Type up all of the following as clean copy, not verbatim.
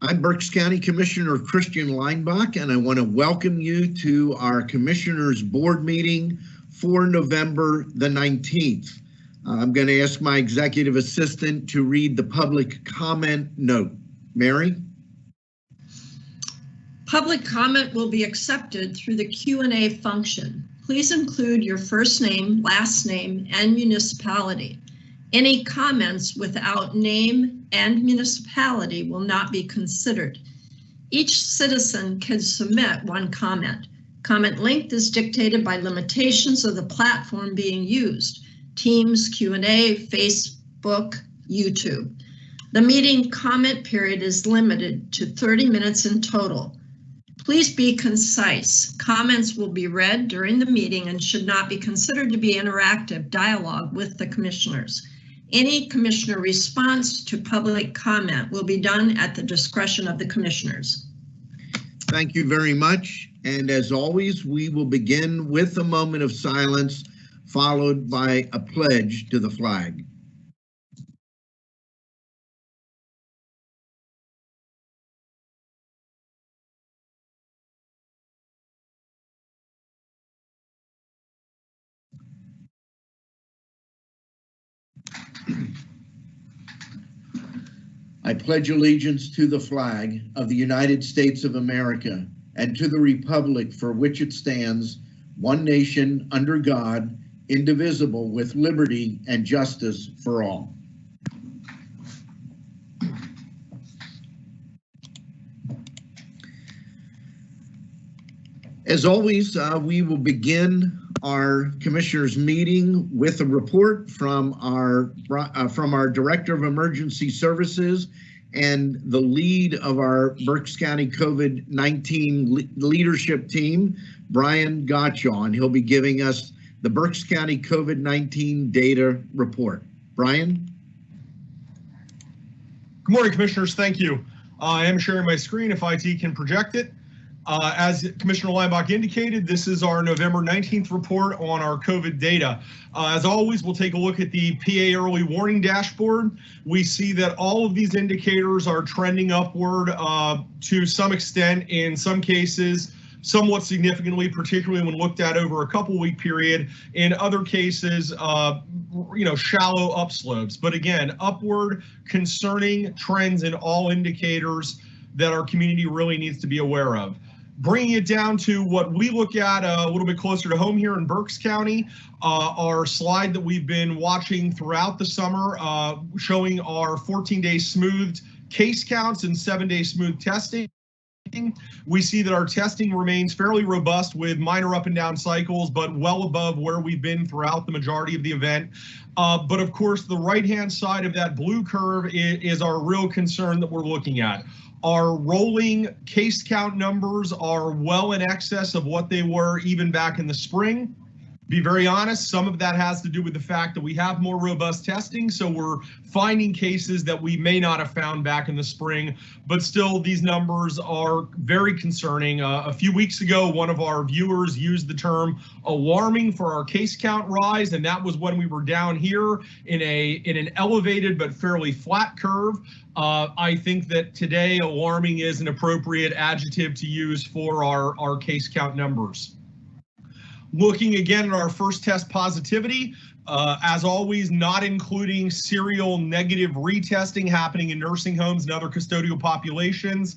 I'm Berks County Commissioner Christian Leinbach, and I want to welcome you to our Commissioners Board meeting for November the 19th. I'm going to ask my executive assistant to read the public comment note. Mary? Public comment will be accepted through the Q&A function. Please include your first name, last name, and municipality. Any comments without name and municipality will not be considered. Each citizen can submit one comment. Comment length is dictated by limitations of the platform being used: Teams, Q&A, Facebook, YouTube. The meeting comment period is limited to 30 minutes in total. Please be concise. Comments will be read during the meeting and should not be considered to be interactive dialogue with the commissioners. Any commissioner response to public comment will be done at the discretion of the commissioners. Thank you very much. And as always, we will begin with a moment of silence, followed by a pledge to the flag. I pledge allegiance to the flag of the United States of America and to the republic for which it stands, one nation under God, indivisible, with liberty and justice for all. As always, we will begin our commissioners meeting with a report from our Director of Emergency Services and the lead of our Berks County COVID-19 leadership team, Brian Gottschall, and he'll be giving us the Berks County COVID-19 data report. Brian? Good morning, commissioners. Thank you. I am sharing my screen if IT can project it. As Commissioner Leinbach indicated, this is our November 19th report on our COVID data. As always, we'll take a look at the PA early warning dashboard. We see that all of these indicators are trending upward to some extent, in some cases, somewhat significantly, particularly when looked at over a couple-week period. In other cases, shallow upslopes. But again, upward, concerning trends in all indicators that our community really needs to be aware of. Bringing it down to what we look at a little bit closer to home here in Berks County, our slide that we've been watching throughout the summer, showing our 14-day smoothed case counts and 7-day smooth testing. We see that our testing remains fairly robust with minor up and down cycles, but well above where we've been throughout the majority of the event. But of course, the right-hand side of that blue curve is our real concern that we're looking at. Our rolling case count numbers are well in excess of what they were even back in the spring. Be very honest, some of that has to do with the fact that we have more robust testing, so we're finding cases that we may not have found back in the spring, but still these numbers are very concerning. A few weeks ago, one of our viewers used the term alarming for our case count rise, and that was when we were down here in an elevated but fairly flat curve. I think that today alarming is an appropriate adjective to use for our case count numbers. Looking again at our first test positivity, as always, not including serial negative retesting happening in nursing homes and other custodial populations.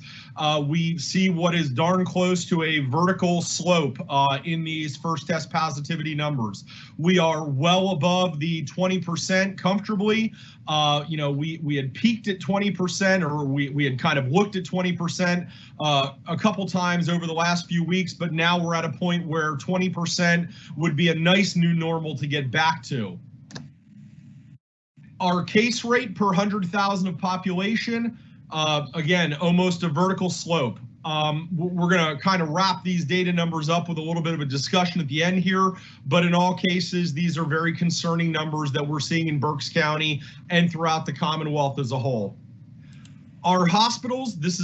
We see what is darn close to a vertical slope in these first test positivity numbers. We are well above the 20% comfortably. We had peaked at 20%, or we had kind of looked at 20% a couple times over the last few weeks, but now we're at a point where 20% would be a nice new normal to get back to. Our case rate per 100,000 of population, again, almost a vertical slope. We're going to kind of wrap these data numbers up with a little bit of a discussion at the end here, but in all cases, these are very concerning numbers that we're seeing in Berks County and throughout the Commonwealth as a whole. Our hospitals, this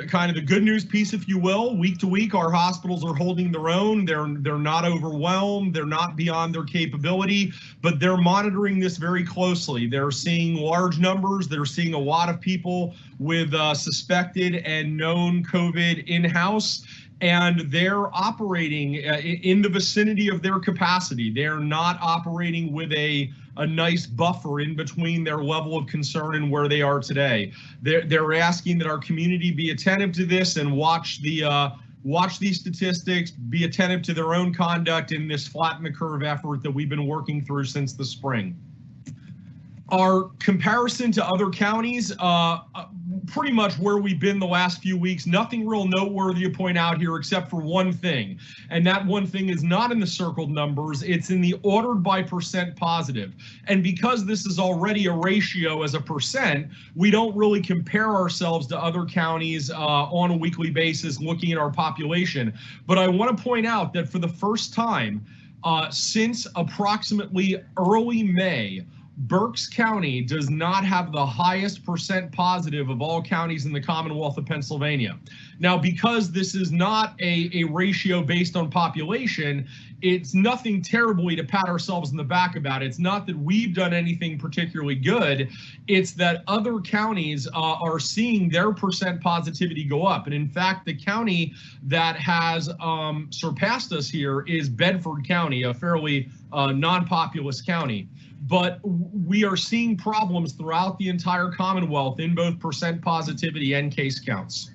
kind of the good news piece, if you will. Week to week, our hospitals are holding their own. They're not overwhelmed. They're not beyond their capability, but they're monitoring this very closely. They're seeing large numbers. They're seeing a lot of people with suspected and known COVID in-house, and they're operating in the vicinity of their capacity. They're not operating with a nice buffer in between their level of concern and where they are today. They're asking that our community be attentive to this and watch these statistics, be attentive to their own conduct in this flatten the curve effort that we've been working through since the spring. Our comparison to other counties, pretty much where we've been the last few weeks, nothing real noteworthy to point out here except for one thing. And that one thing is not in the circled numbers, it's in the ordered by percent positive. And because this is already a ratio as a percent, we don't really compare ourselves to other counties on a weekly basis looking at our population. But I want to point out that for the first time since approximately early May, Berks County does not have the highest percent positive of all counties in the Commonwealth of Pennsylvania. Now, because this is not a ratio based on population, it's nothing terribly to pat ourselves in the back about. It's not that we've done anything particularly good. It's that other counties are seeing their percent positivity go up. And in fact, the county that has surpassed us here is Bedford County, a fairly non-populous county. But we are seeing problems throughout the entire Commonwealth in both percent positivity and case counts.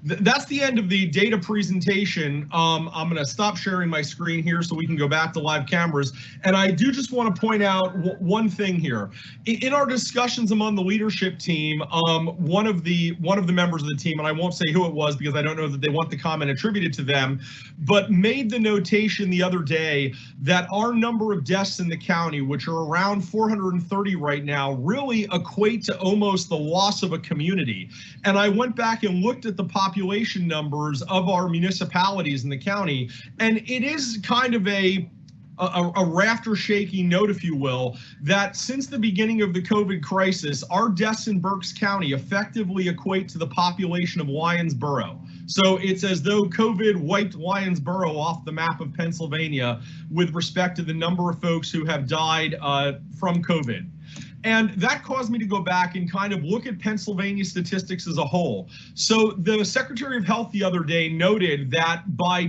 That's the end of the data presentation. I'm going to stop sharing my screen here so we can go back to live cameras. And I do just want to point out one thing here. In our discussions among the leadership team, one of the members of the team, and I won't say who it was because I don't know that they want the comment attributed to them, but made the notation the other day that our number of deaths in the county, which are around 430 right now, really equate to almost the loss of a community. And I went back and looked at the population numbers of our municipalities in the county, and it is kind of a rafter-shaking note, if you will, that since the beginning of the COVID crisis, our deaths in Berks County effectively equate to the population of Lyonsboro. So it's as though COVID wiped Lyonsboro off the map of Pennsylvania with respect to the number of folks who have died from COVID. And that caused me to go back and kind of look at Pennsylvania statistics as a whole. So the Secretary of Health the other day noted that by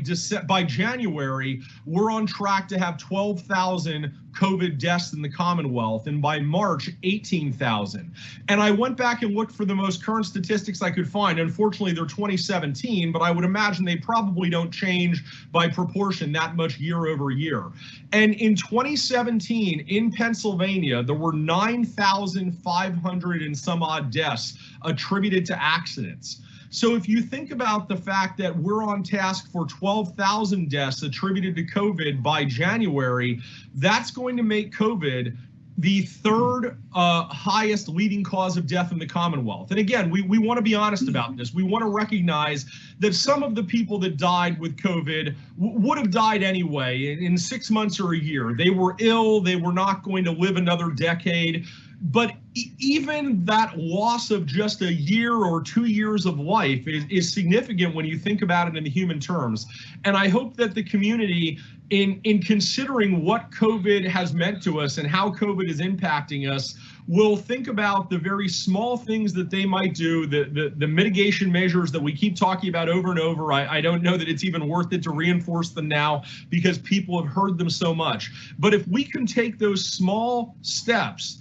January, we're on track to have 12,000 COVID deaths in the Commonwealth, and by March, 18,000. And I went back and looked for the most current statistics I could find. Unfortunately, they're 2017, but I would imagine they probably don't change by proportion that much year over year. And in 2017, in Pennsylvania, there were 9,500 and some odd deaths attributed to accidents. So if you think about the fact that we're on task for 12,000 deaths attributed to COVID by January, that's going to make COVID the third highest leading cause of death in the Commonwealth. And again, we want to be honest about this. We want to recognize that some of the people that died with COVID would have died anyway in 6 months or a year. They were ill. They were not going to live another decade. But even that loss of just a year or 2 years of life is significant when you think about it in the human terms. And I hope that the community, in considering what COVID has meant to us and how COVID is impacting us, will think about the very small things that they might do, the mitigation measures that we keep talking about over and over. I don't know that it's even worth it to reinforce them now because people have heard them so much. But if we can take those small steps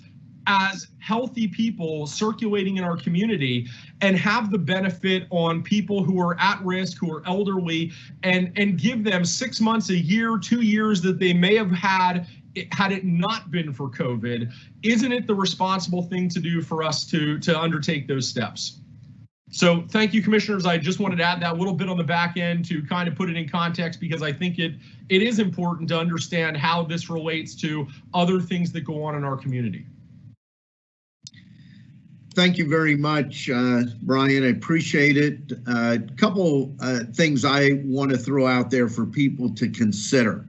as healthy people circulating in our community and have the benefit on people who are at risk, who are elderly, and give them 6 months, a year, 2 years that they may have had it not been for COVID, isn't it the responsible thing to do for us to undertake those steps? So thank you, commissioners. I just wanted to add that little bit on the back end to kind of put it in context, because I think it is important to understand how this relates to other things that go on in our community. Thank you very much, Brian. I appreciate it. A couple things I want to throw out there for people to consider.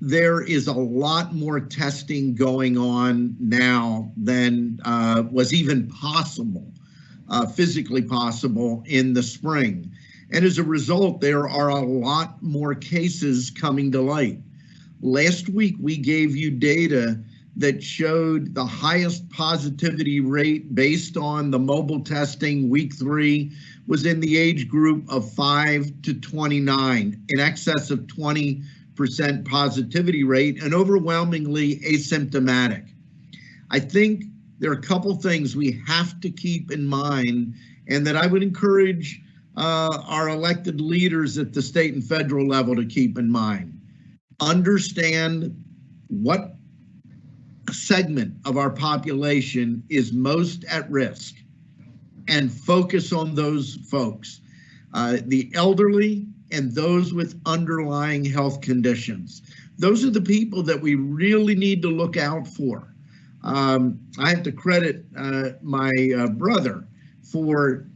There is a lot more testing going on now than was even possible physically possible in the spring. And as a result, there are a lot more cases coming to light. Last week, we gave you data that showed the highest positivity rate based on the mobile testing week 3 was in the age group of 5 to 29, in excess of 20% positivity rate and overwhelmingly asymptomatic. I think there are a couple things we have to keep in mind and that I would encourage our elected leaders at the state and federal level to keep in mind. Understand what segment of our population is most at risk and focus on those folks, the elderly and those with underlying health conditions. Those are the people that we really need to look out for. I have to credit my brother for,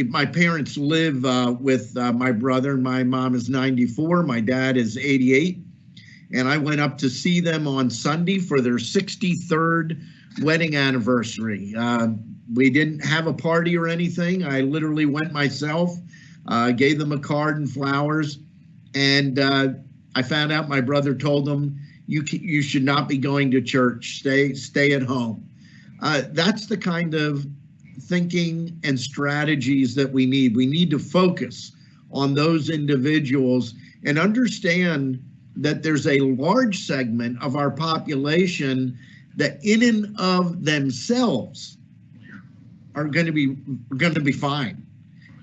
my parents live with my brother. My mom is 94, my dad is 88. And I went up to see them on Sunday for their 63rd wedding anniversary. We didn't have a party or anything. I literally went myself, gave them a card and flowers, and I found out my brother told them, you should not be going to church, stay at home. That's the kind of thinking and strategies that we need. We need to focus on those individuals and understand that there's a large segment of our population that in and of themselves are going to be fine.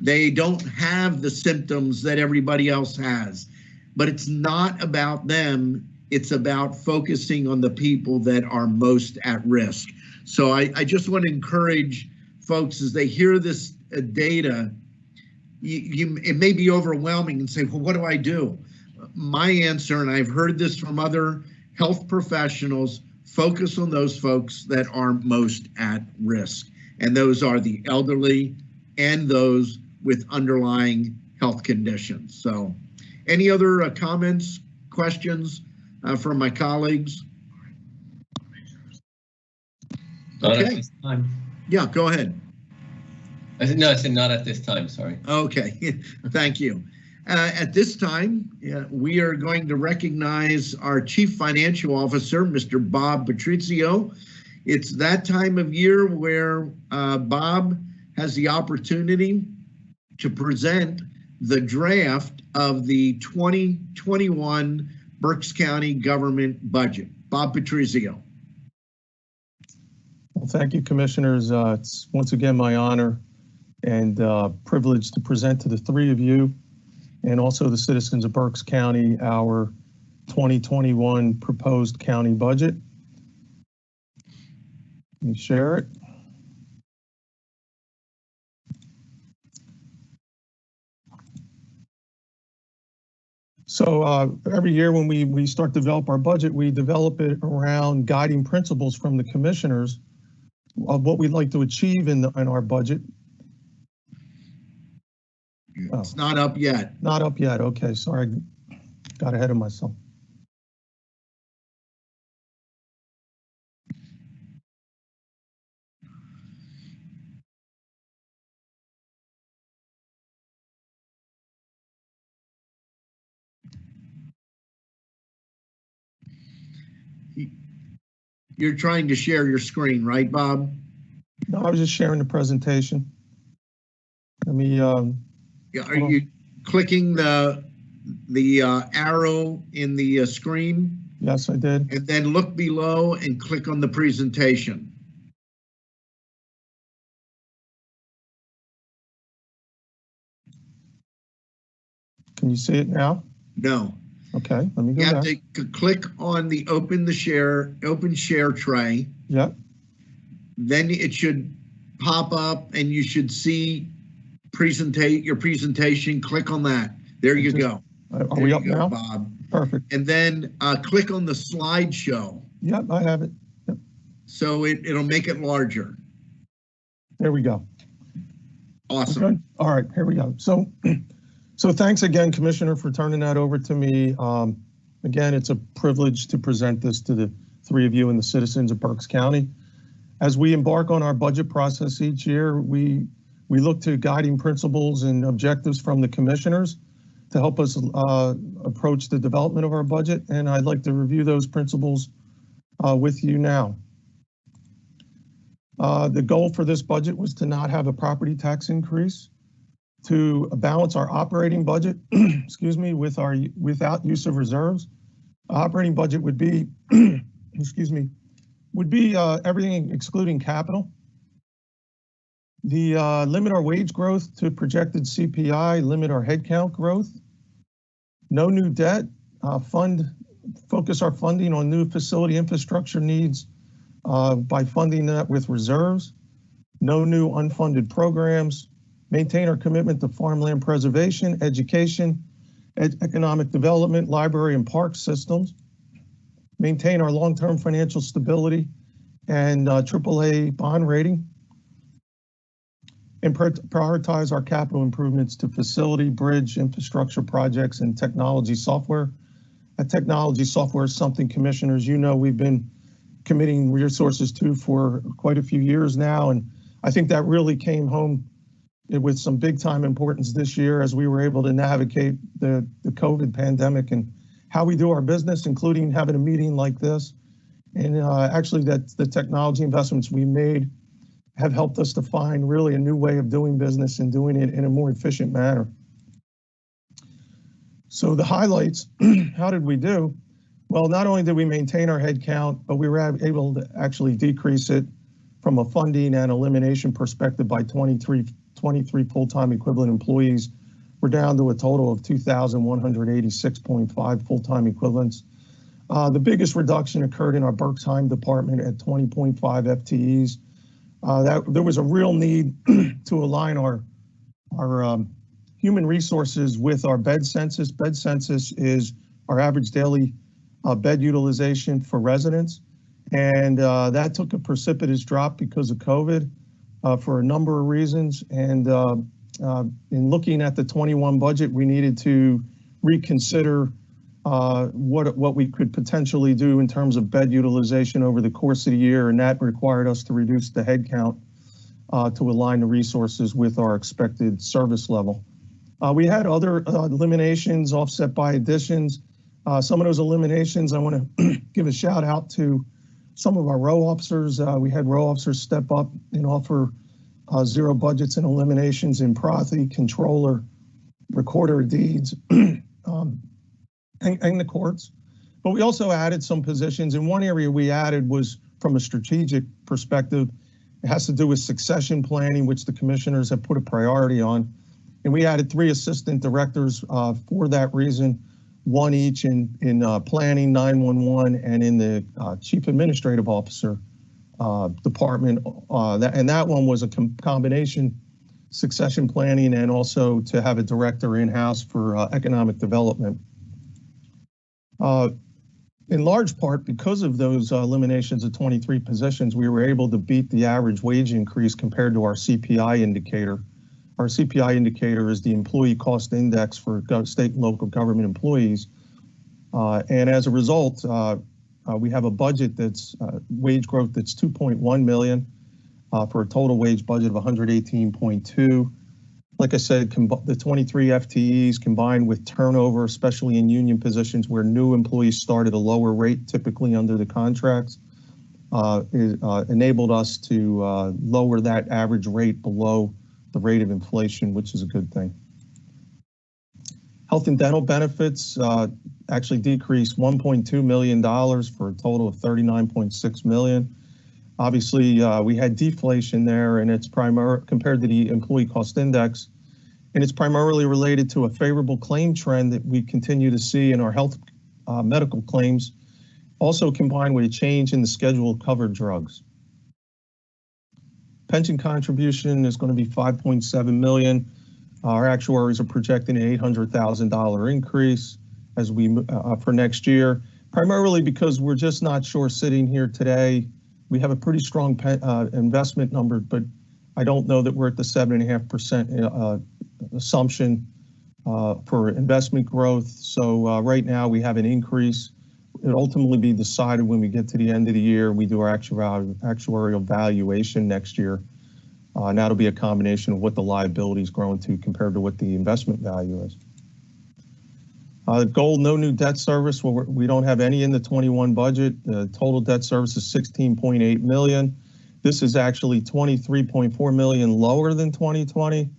They don't have the symptoms that everybody else has, but it's not about them. It's about focusing on the people that are most at risk. So I just want to encourage folks as they hear this data, it may be overwhelming and say, well, what do I do? My answer, and I've heard this from other health professionals, focus on those folks that are most at risk. And those are the elderly and those with underlying health conditions. So any other comments, questions from my colleagues? Not at this time. Yeah, go ahead. I said not at this time, sorry. Okay, thank you. At this time, we are going to recognize our Chief Financial Officer, Mr. Bob Patrizio. It's that time of year where Bob has the opportunity to present the draft of the 2021 Berks County government budget. Bob Patrizio. Well, thank you, Commissioners. It's once again my honor and privilege to present to the three of you and also the citizens of Berks County our 2021 proposed county budget. Let me share it. So every year when we start to develop our budget, we develop it around guiding principles from the commissioners of what we'd like to achieve in our budget. It's not up yet. Not up yet. Okay, sorry, got ahead of myself. You're trying to share your screen, right, Bob? No, I was just sharing the presentation. Let me. Are you clicking the arrow in the screen? Yes, I did. And then look below and click on the presentation. Can you see it now? No. Okay, let me go You have back. to click on the open share tray. Yep. Then it should pop up and you should see your presentation. Click on that. There you go. Are we up now? Bob. Perfect. And then click on the slideshow. Yep, I have it. Yep. So it'll make it larger. There we go. Awesome. Okay. All right, here we go. So thanks again, Commissioner, for turning that over to me. Again, it's a privilege to present this to the three of you and the citizens of Berks County. As we embark on our budget process each year, we We look to guiding principles and objectives from the commissioners to help us approach the development of our budget, and I'd like to review those principles with you now. The goal for this budget was to not have a property tax increase, to balance our operating budget, excuse me, without use of reserves. Operating budget would be, excuse me, would be everything excluding capital. Limit our wage growth to projected CPI, limit our headcount growth. No new debt, focus our funding on new facility infrastructure needs by funding that with reserves. No new unfunded programs. Maintain our commitment to farmland preservation, education, economic development, library and park systems. Maintain our long-term financial stability and AAA bond rating. And prioritize our capital improvements to facility, bridge, infrastructure projects, and technology software. Technology software is something, commissioners, you know, we've been committing resources to for quite a few years now, and I think that really came home with some big time importance this year as we were able to navigate the COVID pandemic and how we do our business, including having a meeting like this. And actually the technology investments we made have helped us to find really a new way of doing business and doing it in a more efficient manner. So the highlights, how did we do? Well, not only did we maintain our head count, but we were able to actually decrease it from a funding and elimination perspective by 23 full-time equivalent employees. We're down to a total of 2,186.5 full-time equivalents. The biggest reduction occurred in our Berks department at 20.5 FTEs. There was a real need to align our human resources with our bed census. Bed census is our average daily bed utilization for residents. And that took a precipitous drop because of COVID for a number of reasons. And in looking at the 21 budget, we needed to reconsider what we could potentially do in terms of bed utilization over the course of the year, and that required us to reduce the head count to align the resources with our expected service level. We had other eliminations offset by additions. Some of those eliminations, I want to give a shout out to some of our row officers. We had row officers step up and offer zero budgets and eliminations in Prothy, controller, recorder of deeds, and the courts. But we also added some positions, and one area we added was from a strategic perspective. It has to do with succession planning, which the commissioners have put a priority on. And we added 3 assistant directors for that reason, one each in planning, 911, and in the chief administrative officer department. And that one was a combination succession planning and also to have a director in-house for economic development. In large part, because of those eliminations of 23 positions, we were able to beat the average wage increase compared to our CPI indicator. Our CPI indicator is the employee cost index for state and local government employees. And as a result, we have a budget that's wage growth that's 2.1 million for a total wage budget of 118.2. Like I said, the 23 FTEs combined with turnover, especially in union positions where new employees start at a lower rate, typically under the contracts, enabled us to lower that average rate below the rate of inflation, which is a good thing. Health and dental benefits actually decreased $1.2 million for a total of $39.6 million. Obviously, we had deflation there, and it's compared to the employee cost index, and it's primarily related to a favorable claim trend that we continue to see in our health medical claims, also combined with a change in the schedule of covered drugs. Pension contribution is going to be $5.7 million. Our actuaries are projecting an $800,000 increase as we for next year, primarily because we're just not sure sitting here today. We have a pretty strong investment number, but I don't know that we're at the 7.5% assumption for investment growth. So right now we have an increase. It'll ultimately be decided when we get to the end of the year. We do our actuarial valuation next year. And that'll be a combination of what the liability is growing to compared to what the investment value is. Goal, no new debt service. Well, we don't have any in the 21 budget. The total debt service is 16.8 million. This is actually 23.4 million lower than 2020.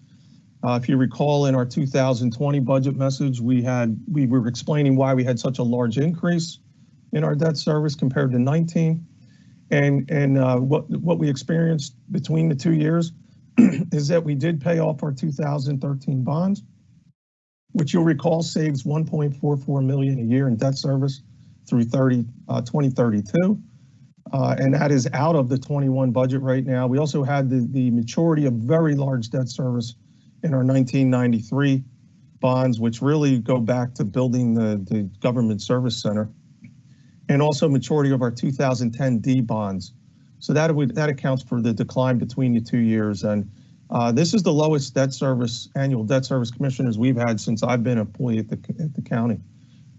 If you recall, in our 2020 budget message, we were explaining why we had such a large increase in our debt service compared to 19. And what we experienced between the 2 years is that we did pay off our 2013 bonds, which you'll recall saves 1.44 million a year in debt service through 2032. And that is out of the 21 budget right now. We also had the maturity of very large debt service in our 1993 bonds, which really go back to building the government service center, and also maturity of our 2010 D bonds. So that accounts for the decline between the 2 years. And this is the lowest debt service, annual debt service commissioners we've had since I've been an employee at the county.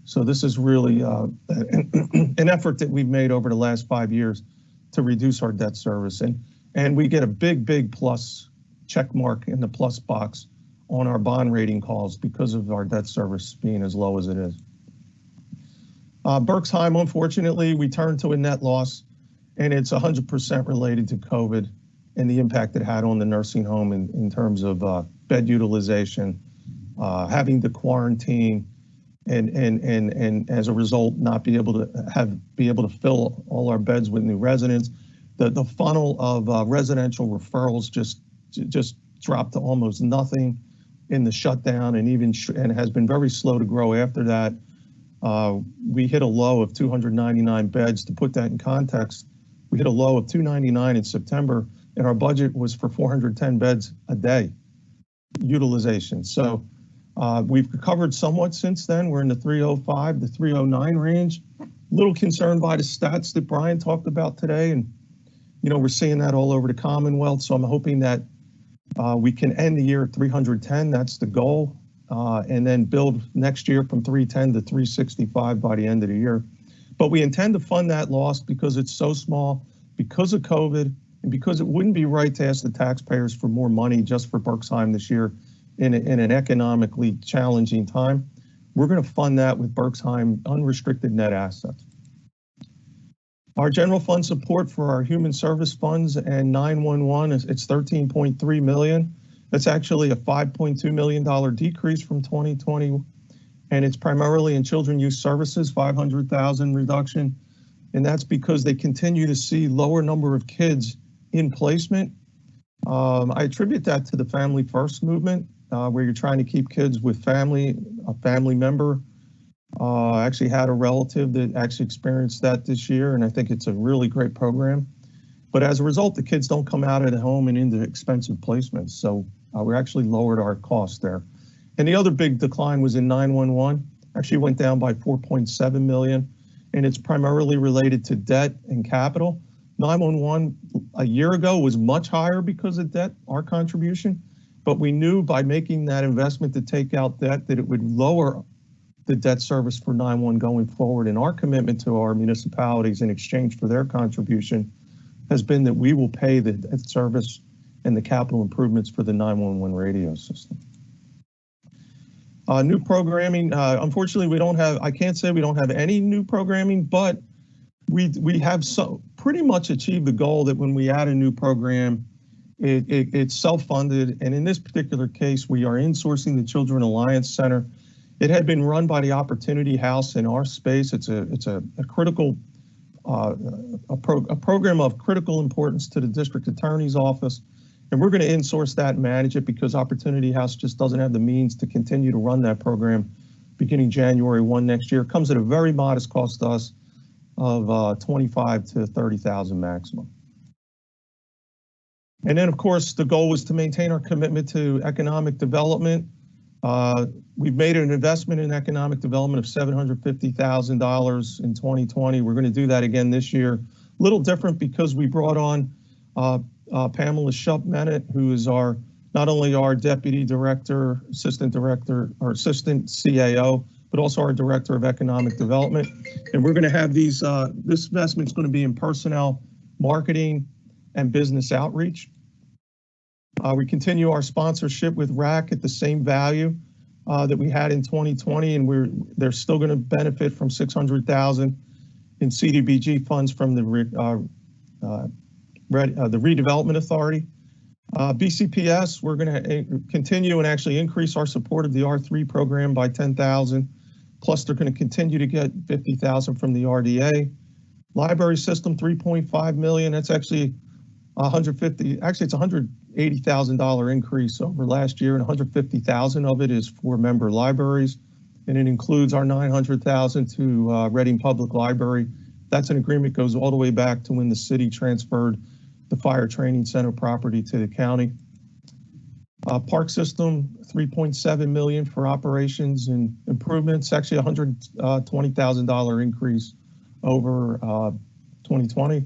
So this is really an effort that we've made over the last 5 years to reduce our debt service. And we get a big plus check mark in the plus box on our bond rating calls because of our debt service being as low as it is. Berks, unfortunately, we turned to a net loss, and it's 100% related to COVID and the impact it had on the nursing home in terms of bed utilization, having to quarantine, and as a result, not be able to fill all our beds with new residents. The funnel of residential referrals just dropped to almost nothing in the shutdown, and has been very slow to grow after that. We hit a low of 299 beds. To put that in context, we hit a low of 299 in September, and our budget was for 410 beds a day utilization. So we've recovered somewhat since then. We're in the 305 to 309 range. A little concerned by the stats that Brian talked about today, and we're seeing that all over the Commonwealth. So I'm hoping that we can end the year at 310. That's the goal. And then build next year from 310 to 365 by the end of the year. But we intend to fund that loss because it's so small, because of COVID, and because it wouldn't be right to ask the taxpayers for more money just for Berksheim this year in an economically challenging time. We're going to fund that with Berksheim unrestricted net assets. Our general fund support for our human service funds and 911, it's 13.3 million. That's actually a $5.2 million decrease from 2020, and it's primarily in children youth services, 500,000 reduction, and that's because they continue to see lower number of kids in placement. I attribute that to the Family First movement, where you're trying to keep kids with a family member. I actually had a relative that actually experienced that this year, and I think it's a really great program. But as a result, the kids don't come out of the home and into expensive placements. So we actually lowered our cost there. And the other big decline was in 911, actually went down by 4.7 million, and it's primarily related to debt and capital. 911 a year ago was much higher because of debt, our contribution, but we knew by making that investment to take out debt that it would lower the debt service for 911 going forward. And our commitment to our municipalities in exchange for their contribution has been that we will pay the debt service and the capital improvements for the 911 radio system. New programming, unfortunately, I can't say we don't have any new programming, but we have pretty much achieved the goal that when we add a new program, it's self-funded. And in this particular case, we are insourcing the Children Alliance Center. It had been run by the Opportunity House in our space. It's a critical a program of critical importance to the district attorney's office. And we're going to insource that and manage it because Opportunity House just doesn't have the means to continue to run that program beginning January 1 next year. It comes at a very modest cost to us of 25 to 30,000 maximum. And then, of course, the goal was to maintain our commitment to economic development. We've made an investment in economic development of $750,000 in 2020. We're going to do that again this year. A little different because we brought on Pamela Shupp-Mennett, who is not only our deputy director, assistant director, or assistant CAO, but also our director of economic development. And we're going to have this investment is going to be in personnel, marketing, and business outreach. We continue our sponsorship with RAC at the same value that we had in 2020, and they're still going to benefit from $600,000 in CDBG funds from the Redevelopment Authority. BCPS, we're going to continue and actually increase our support of the R3 program by $10,000. Plus, they're going to continue to get $50,000 from the RDA. Library system, $3.5 million. That's actually it's $180,000 increase over last year, and $150,000 of it is for member libraries, and it includes our $900,000 to Reading Public Library. That's an agreement goes all the way back to when the city transferred the Fire Training Center property to the county. Park system, $3.7 million for operations and improvements, actually $120,000 increase over 2020.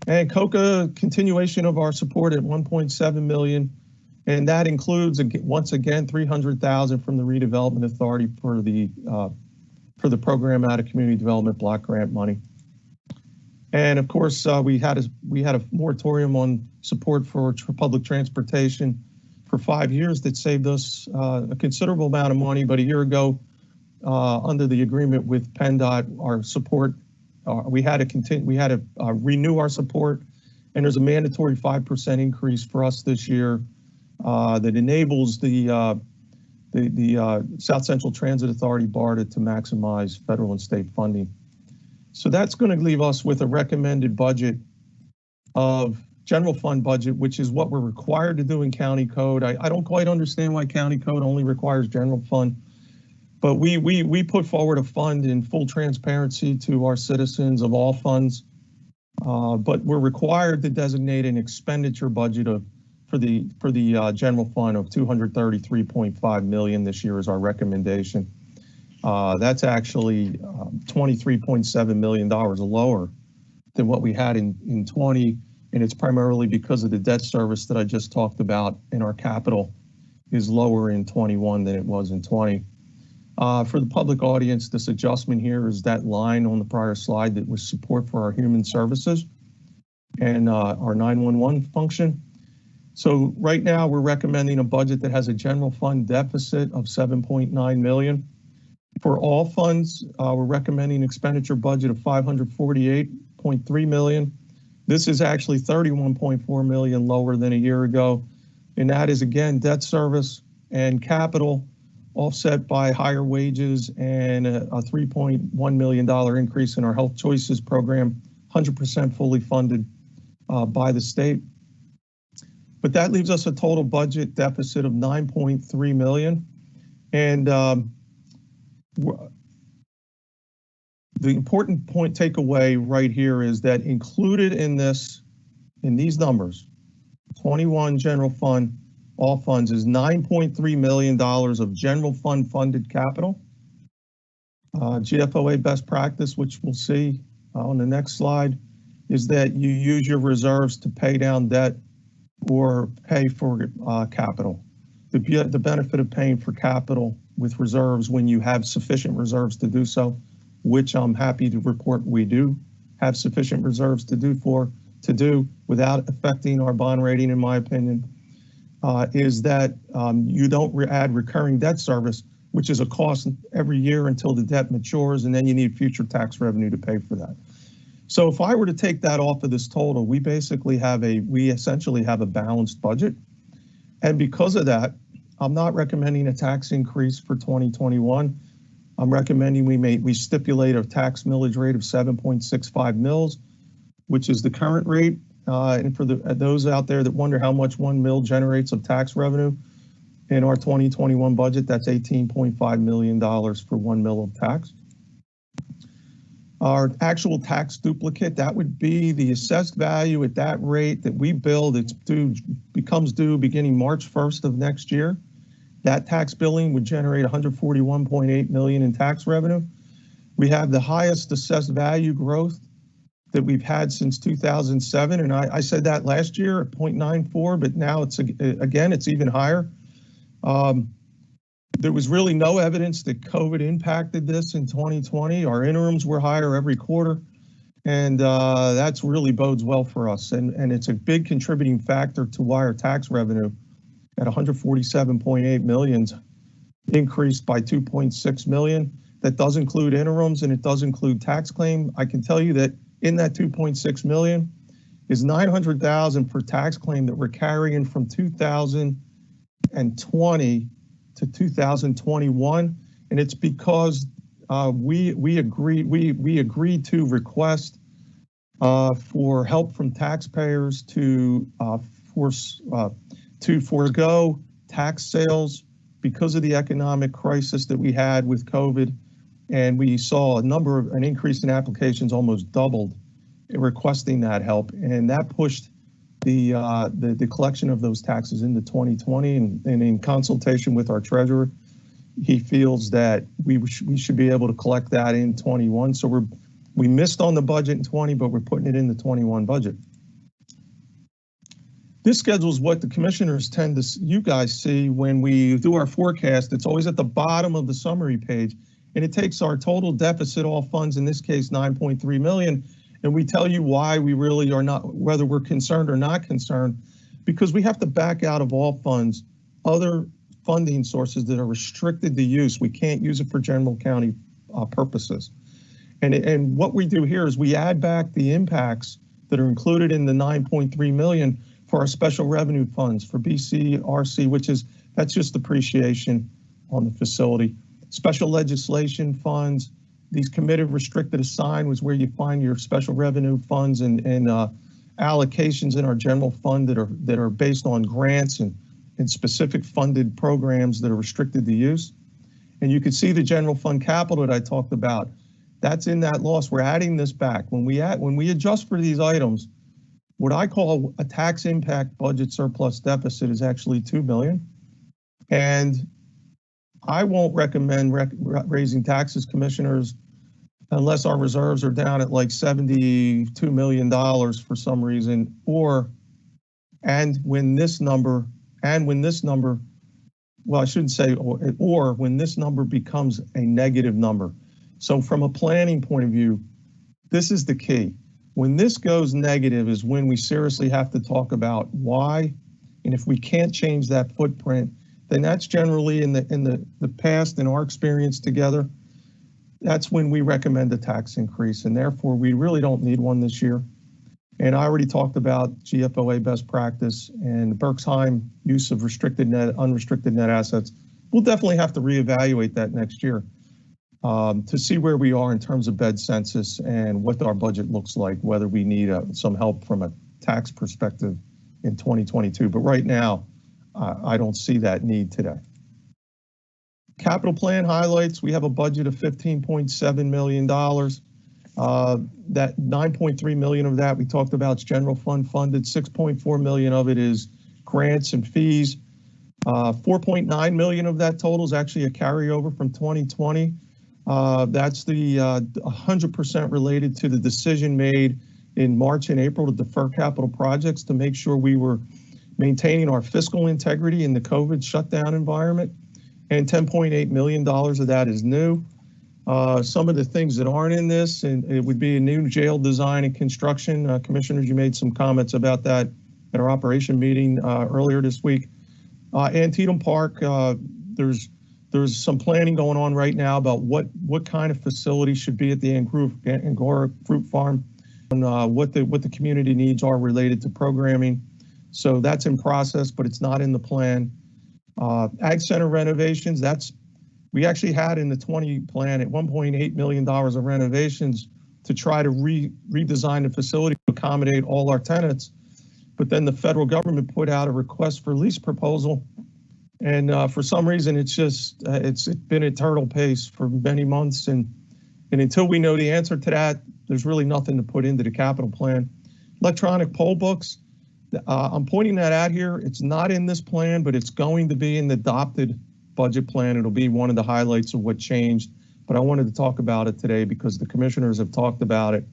And COCA, continuation of our support at $1.7 million, and that includes, once again, $300,000 from the Redevelopment Authority for the program out of Community Development Block Grant money. And of course, we had a moratorium on support for public transportation for 5 years that saved us a considerable amount of money. But a year ago, under the agreement with PennDOT, our support, we had to renew our support, and there's a mandatory 5% increase for us this year that enables the South Central Transit Authority BARDA to maximize federal and state funding. So that's going to leave us with a recommended budget of general fund budget, which is what we're required to do in county code. I don't quite understand why county code only requires general fund, but we put forward a fund in full transparency to our citizens of all funds, but we're required to designate an expenditure budget for the general fund of $233.5 million this year is our recommendation. That's actually $23.7 million lower than what we had in 20, and it's primarily because of the debt service that I just talked about, and our capital is lower in 21 than it was in 20. For the public audience, this adjustment here is that line on the prior slide that was support for our human services and our 911 function. So right now we're recommending a budget that has a general fund deficit of $7.9 million. For all funds, we're recommending expenditure budget of $548.3 million. This is actually $31.4 million lower than a year ago. And that is, again, debt service and capital offset by higher wages and a $3.1 million increase in our Health Choices program, 100% fully funded by the state. But that leaves us a total budget deficit of $9.3 million. And the important point takeaway right here is that included in these numbers, 21 general fund, all funds, is $9.3 million of general fund funded capital. GFOA best practice, which we'll see on the next slide, is that you use your reserves to pay down debt or pay for capital. The benefit of paying for capital with reserves when you have sufficient reserves to do so, which I'm happy to report we do have sufficient reserves to do without affecting our bond rating, in my opinion, is that you don't add recurring debt service, which is a cost every year until the debt matures, and then you need future tax revenue to pay for that. So if I were to take that off of this total, we essentially have a balanced budget. And because of that, I'm not recommending a tax increase for 2021. I'm recommending we stipulate a tax millage rate of 7.65 mils, which is the current rate. And for those out there that wonder how much 1 mil generates of tax revenue in our 2021 budget, that's $18.5 million for 1 mil of tax. Our actual tax duplicate, that would be the assessed value at that rate that we build. Becomes due beginning March 1st of next year. That tax billing would generate $141.8 million in tax revenue. We have the highest assessed value growth that we've had since 2007. And I said that last year at 0.94, but now it's even higher. There was really no evidence that COVID impacted this in 2020. Our interims were higher every quarter. And that's really bodes well for us. And it's a big contributing factor to why our tax revenue at 147.8 million increased by 2.6 million. That does include interims and it does include tax claim. I can tell you that in that 2.6 million is 900,000 for tax claim that we're carrying from 2020 to 2021. And it's because we agreed to request for help from taxpayers to forego tax sales because of the economic crisis that we had with COVID. And we saw an increase in applications almost doubled requesting that help. And that pushed the collection of those taxes into 2020. And in consultation with our treasurer, he feels that we should be able to collect that in 21. So we missed on the budget in 20, but we're putting it in the 21 budget. This schedule is what the commissioners tend to, you guys see when we do our forecast. It's always at the bottom of the summary page, and it takes our total deficit, all funds, in this case 9.3 million, and we tell you why we really are not, whether we're concerned or not concerned, because we have to back out of all funds other funding sources that are restricted to use. We can't use it for general county purposes. And what we do here is we add back the impacts that are included in the 9.3 million for our special revenue funds for BCRC, that's just depreciation on the facility. Special legislation funds, these committed restricted assigned was where you find your special revenue funds and allocations in our general fund that are based on grants and specific funded programs that are restricted to use. And you can see the general fund capital that I talked about. That's in that loss. We're adding this back. When we adjust for these items, what I call a tax impact budget surplus deficit is actually 2 million. And I won't recommend raising taxes, commissioners, unless our reserves are down at like $72 million for some reason, or when this number, well, I shouldn't say, or when this number becomes a negative number. So from a planning point of view, this is the key. When this goes negative is when we seriously have to talk about why. And if we can't change that footprint, then that's generally in the past, in our experience together, that's when we recommend a tax increase. And therefore, we really don't need one this year. And I already talked about GFOA best practice and Berks use of restricted net, unrestricted net assets. We'll definitely have to reevaluate that next year to see where we are in terms of bed census and what our budget looks like, whether we need some help from a tax perspective in 2022. But right now, I don't see that need today. Capital plan highlights, we have a budget of $15.7 million. That 9.3 million of that we talked about is general fund funded. 6.4 million of it is grants and fees. 4.9 million of that total is actually a carryover from 2020. That's the 100% related to the decision made in March and April to defer capital projects to make sure we were maintaining our fiscal integrity in the COVID shutdown environment. And $10.8 million of that is new. Some of the things that aren't in this, and it would be a new jail design and construction. Commissioners, you made some comments about that at our operation meeting earlier this week. Antietam Park, there's some planning going on right now about what kind of facility should be at the Angora Fruit Farm, and what the community needs are related to programming. So that's in process, but it's not in the plan. Ag Center renovations, we actually had in the 20 plan at $1.8 million of renovations to try to redesign the facility to accommodate all our tenants. But then the federal government put out a request for lease proposal. And for some reason, it's been at turtle pace for many months. And until we know the answer to that, there's really nothing to put into the capital plan. Electronic poll books, I'm pointing that out here. It's not in this plan, but it's going to be in the adopted budget plan. It'll be one of the highlights of what changed, but I wanted to talk about it today because the commissioners have talked about it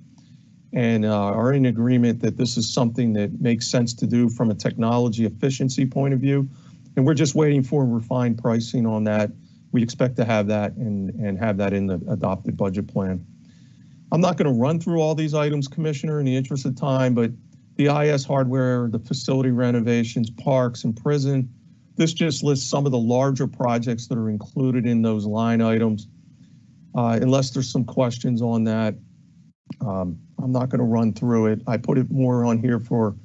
and are in agreement that this is something that makes sense to do from a technology efficiency point of view. And we're just waiting for refined pricing on that. We expect to have that and have that in the adopted budget plan. I'm not going to run through all these items, Commissioner, in the interest of time, but the IS hardware, the facility renovations, parks, and prison, this just lists some of the larger projects that are included in those line items. Unless there's some questions on that, I'm not going to run through it. I put it more on here for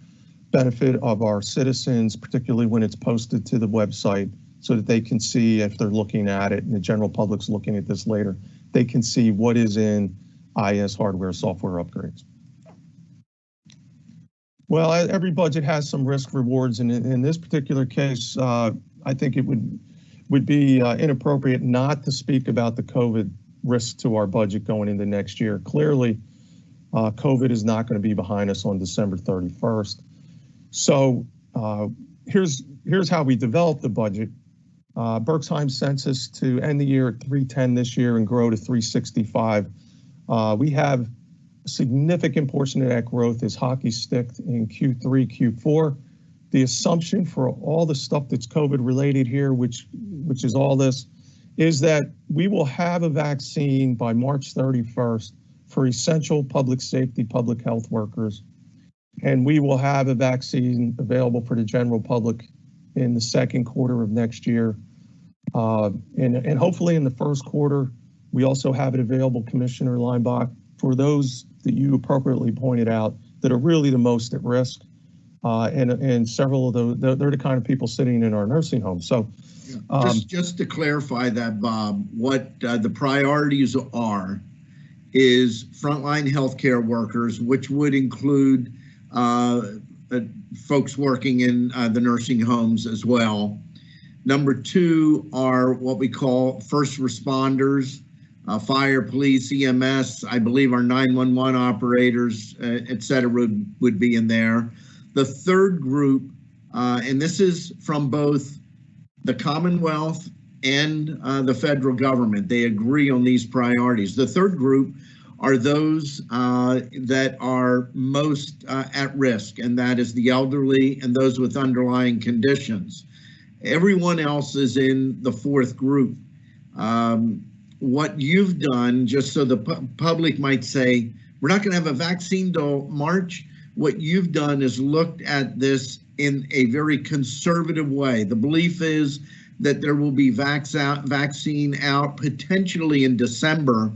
benefit of our citizens, particularly when it's posted to the website, so that they can see if they're looking at it and the general public's looking at this later, they can see what is in IS hardware software upgrades. Well, every budget has some risk rewards, and in this particular case, I think it would be inappropriate not to speak about the COVID risk to our budget going into next year. Clearly, COVID is not going to be behind us on December 31st. So here's how we developed the budget. Berksheim census to end the year at 310 this year and grow to 365. We have a significant portion of that growth is hockey sticked in Q3, Q4. The assumption for all the stuff that's COVID related here, which is all this, is that we will have a vaccine by March 31st for essential public safety, public health workers. And we will have a vaccine available for the general public in the second quarter of next year. And hopefully in the first quarter, we also have it available, Commissioner Leinbach, for those that you appropriately pointed out that are really the most at risk. And several of those, they're the kind of people sitting in our nursing homes. So just to clarify that, Bob, what the priorities are is frontline healthcare workers, which would include folks working in the nursing homes as well. Number two are what we call first responders, fire, police, EMS, I believe our 911 operators, et cetera, would be in there. The third group, and this is from both the Commonwealth and the federal government, they agree on these priorities. The third group are those that are most at risk, and that is the elderly and those with underlying conditions. Everyone else is in the fourth group. What you've done, just so the public might say, we're not going to have a vaccine till March. What you've done is looked at this in a very conservative way. The belief is that there will be vaccine out potentially in December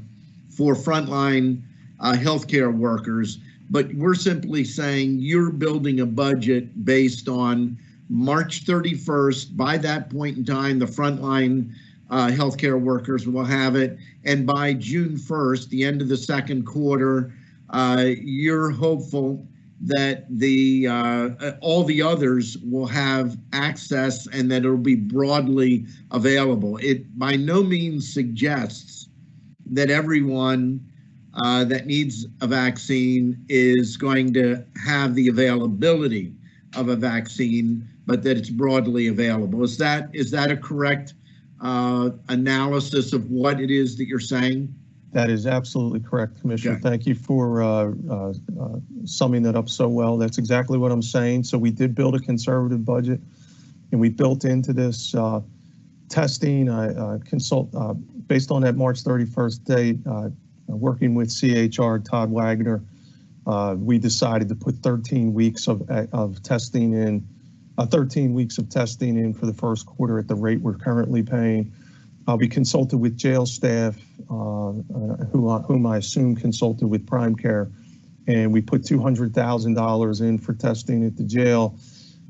for frontline healthcare workers, but we're simply saying you're building a budget based on March 31st. By that point in time, the frontline healthcare workers will have it, and by June 1st, the end of the second quarter, you're hopeful that all the others will have access and that it'll be broadly available. It by no means suggests that everyone that needs a vaccine is going to have the availability of a vaccine, but that it's broadly available. Is that a correct analysis of what it is that you're saying? That is absolutely correct, Commissioner. Okay. Thank you for summing that up so well. That's exactly what I'm saying. So we did build a conservative budget, and we built into this testing, based on that March 31st date, working with CHR, Todd Wagner, we decided to put 13 weeks of testing in, 13 weeks of testing in for the first quarter at the rate we're currently paying. We consulted with jail staff, whom I assume consulted with Prime Care, and we put $200,000 in for testing at the jail.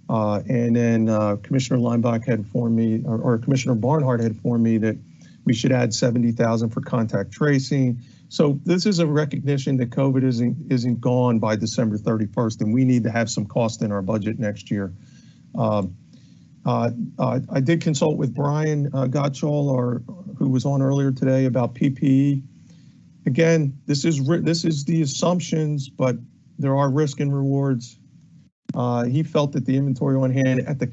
And then Commissioner Leinbach had informed me, or Commissioner Barnhart had informed me that we should add $70,000 for contact tracing. So this is a recognition that COVID isn't gone by December 31st, and we need to have some cost in our budget next year. I did consult with Brian Gottschall, who was on earlier today, about PPE. Again, this is the assumptions, but there are risk and rewards. He felt that the inventory on hand at the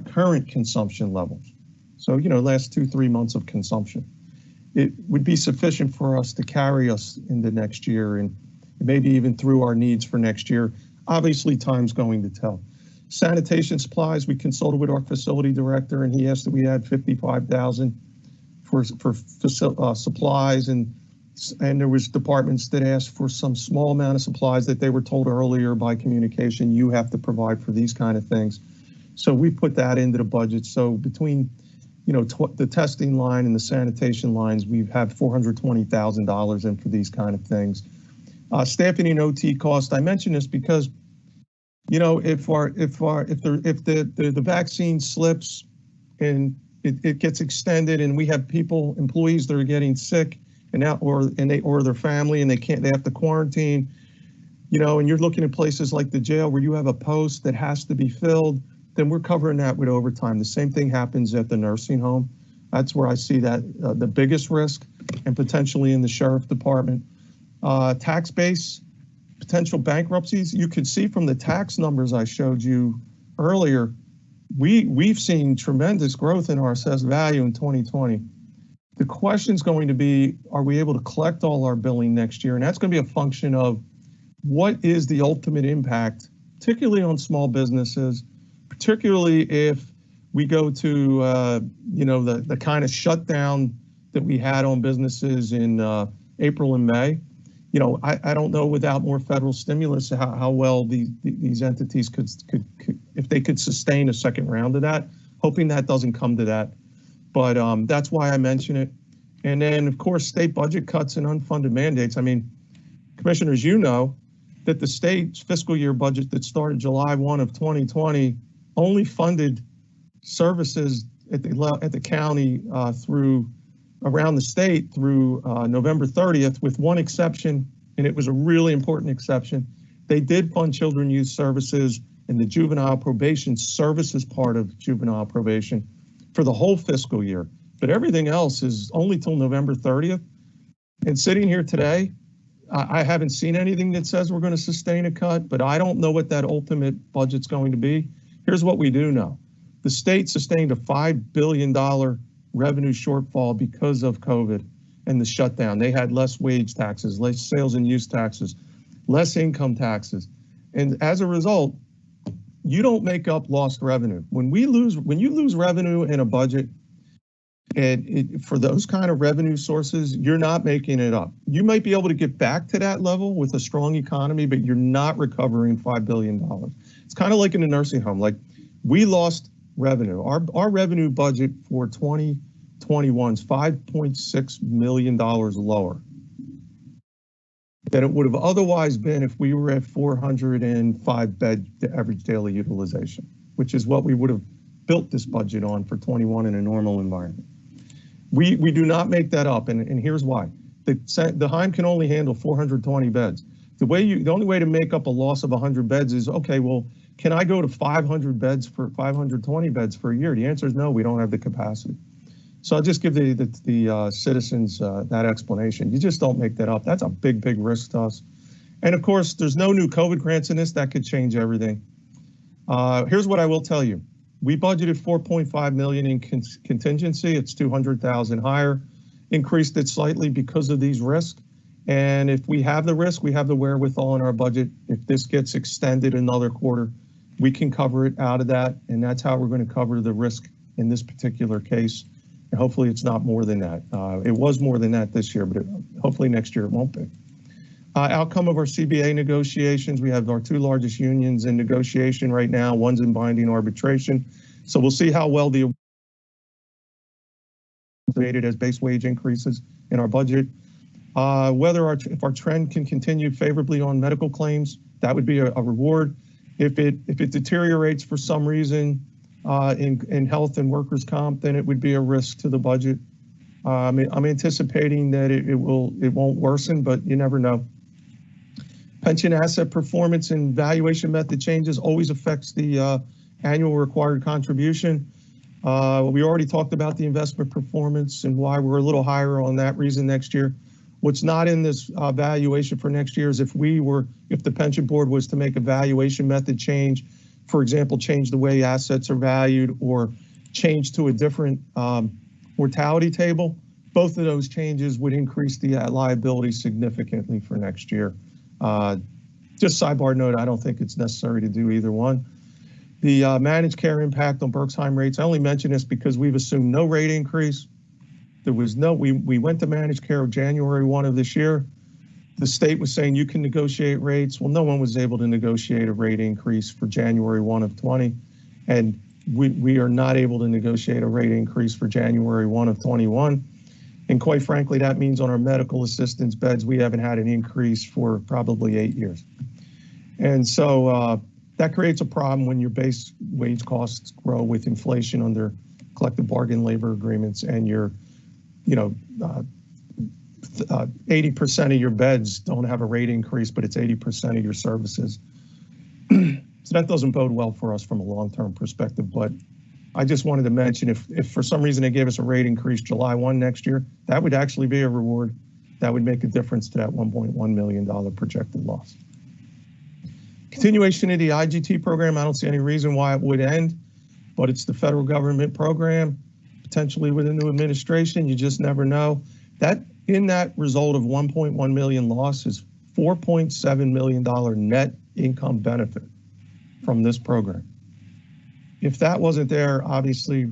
current consumption levels, so last 2-3 months of consumption, it would be sufficient for us to carry us into next year and maybe even through our needs for next year. Obviously, time's going to tell. Sanitation supplies, we consulted with our facility director, and he asked that we add $55,000 for supplies, and And there was departments that asked for some small amount of supplies that they were told earlier by communication, you have to provide for these kind of things. So we put that into the budget. So between, you know, the testing line and the sanitation lines, we've had $420,000 in for these kind of things. Staffing and OT cost, I mention this because, you know, if the vaccine slips and it gets extended and we have employees that are getting sick and or their family and they have to quarantine, you know, and you're looking at places like the jail where you have a post that has to be filled, then we're covering that with overtime. The same thing happens at the nursing home. That's where I see that the biggest risk, and potentially in the sheriff department. Tax base, potential bankruptcies. You could see from the tax numbers I showed you earlier, we've seen tremendous growth in our assessed value in 2020. The question's going to be, are we able to collect all our billing next year? And that's going to be a function of what is the ultimate impact, particularly on small businesses, particularly if we go to, you know, the kind of shutdown that we had on businesses in April and May. You know, I don't know without more federal stimulus how well these entities could if they could sustain a second round of that. Hoping that doesn't come to that, but that's why I mention it. And then of course state budget cuts and unfunded mandates. I mean, commissioners, you know that the state's fiscal year budget that started July 1 of 2020 only funded services at the county through around the state through November 30th, with one exception, and it was a really important exception. They did fund children youth services and the juvenile probation services part of juvenile probation for the whole fiscal year, but everything else is only till November 30th. And sitting here today, I haven't seen anything that says we're going to sustain a cut, but I don't know what that ultimate budget's going to be. Here's what we do know. The state sustained a $5 billion revenue shortfall because of COVID and the shutdown. They had less wage taxes, less sales and use taxes, less income taxes. And as a result, you don't make up lost revenue. When you lose revenue in a budget, and for those kind of revenue sources, you're not making it up. You might be able to get back to that level with a strong economy, but you're not recovering $5 billion. It's kind of like in a nursing home. Like, we lost revenue. Our revenue budget for 2021 is $5.6 million lower than it would have otherwise been if we were at 405 bed average daily utilization, which is what we would have built this budget on for 21 in a normal environment. We do not make that up, and here's why. The Heim can only handle 420 beds. The only way to make up a loss of 100 beds is, okay, well, can I go to 520 beds for a year? The answer is no, we don't have the capacity. So I'll just give the citizens that explanation. You just don't make that up. That's a big, big risk to us. And of course, there's no new COVID grants in this. That could change everything. Here's what I will tell you. We budgeted $4.5 million in contingency. It's $200,000 higher. Increased it slightly because of these risks. And if we have the risk, we have the wherewithal in our budget. If this gets extended another quarter, we can cover it out of that. And that's how we're going to cover the risk in this particular case. And hopefully it's not more than that. It was more than that this year, but hopefully next year it won't be. Outcome of our CBA negotiations, we have our two largest unions in negotiation right now. One's in binding arbitration. So we'll see how well the rated as base wage increases in our budget. If our trend can continue favorably on medical claims, that would be a reward. If it deteriorates for some reason in health and workers' comp, then it would be a risk to the budget. I'm anticipating that it won't worsen, but you never know. Pension asset performance and valuation method changes always affects the annual required contribution. We already talked about the investment performance and why we're a little higher on that reason next year. What's not in this valuation for next year is if the pension board was to make a valuation method change, for example, change the way assets are valued or change to a different mortality table, both of those changes would increase the liability significantly for next year. Just sidebar note, I don't think it's necessary to do either one. The managed care impact on Berks rates, I only mention this because we've assumed no rate increase. There was no, we went to managed care January 1 of this year. The state was saying you can negotiate rates. Well, no one was able to negotiate a rate increase for January 1 of 20. And we are not able to negotiate a rate increase for January 1 of 21. And quite frankly, that means on our medical assistance beds, we haven't had an increase for probably 8 years. And so that creates a problem when your base wage costs grow with inflation under collective bargain labor agreements, and your, 80% of your beds don't have a rate increase, but it's 80% of your services. So that doesn't bode well for us from a long-term perspective. But I just wanted to mention, if for some reason they gave us a rate increase July 1 next year, that would actually be a reward. That would make a difference to that $1.1 million projected loss. Continuation of the IGT program, I don't see any reason why it would end, but it's the federal government program, potentially with a new administration, you just never know. That in that result of 1.1 million loss is $4.7 million net income benefit from this program. If that wasn't there, obviously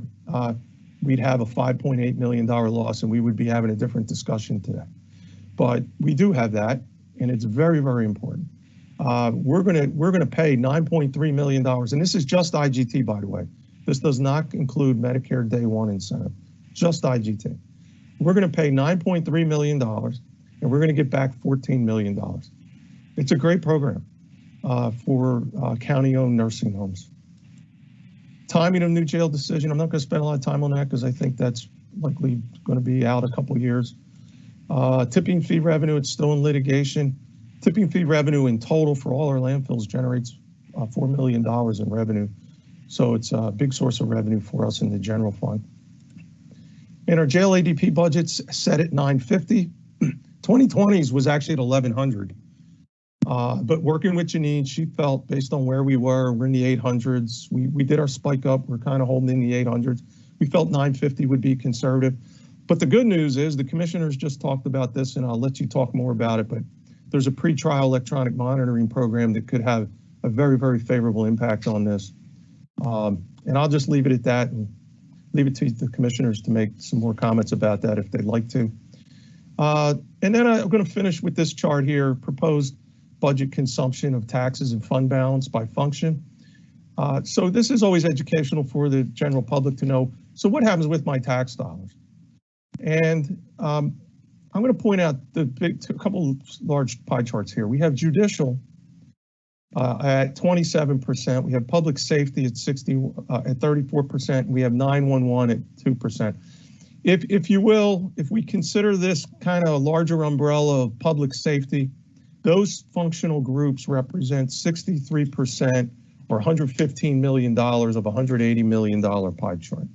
we'd have a $5.8 million loss and we would be having a different discussion today. But we do have that, and it's very, very important. We're gonna pay $9.3 million, and this is just IGT, by the way. This does not include Medicare Day 1 incentive, just IGT. We're gonna pay $9.3 million, and we're gonna get back $14 million. It's a great program for county-owned nursing homes. Timing of new jail decision, I'm not gonna spend a lot of time on that because I think that's likely gonna be out a couple years. Tipping fee revenue, it's still in litigation. Tipping fee revenue in total for all our landfills generates $4 million in revenue. So it's a big source of revenue for us in the general fund. And our jail ADP budget's set at $950. 2020's was actually at $1,100. But working with Janine, she felt based on where we're in the 800s. We did our spike up. We're kind of holding in the 800s. We felt 950 would be conservative. But the good news is the commissioners just talked about this, and I'll let you talk more about it, but there's a pretrial electronic monitoring program that could have a very, very favorable impact on this. And I'll just leave it at that and leave it to the commissioners to make some more comments about that if they'd like to. And then I'm going to finish with this chart here, proposed budget consumption of taxes and fund balance by function. So this is always educational for the general public to know. So what happens with my tax dollars? And I'm going to point out a couple of large pie charts here. We have judicial at 27%. We have public safety at 34%. We have 911 at 2%. If you will, if we consider this kind of larger umbrella of public safety, those functional groups represent 63% or $115 million of a $180 million pie chart.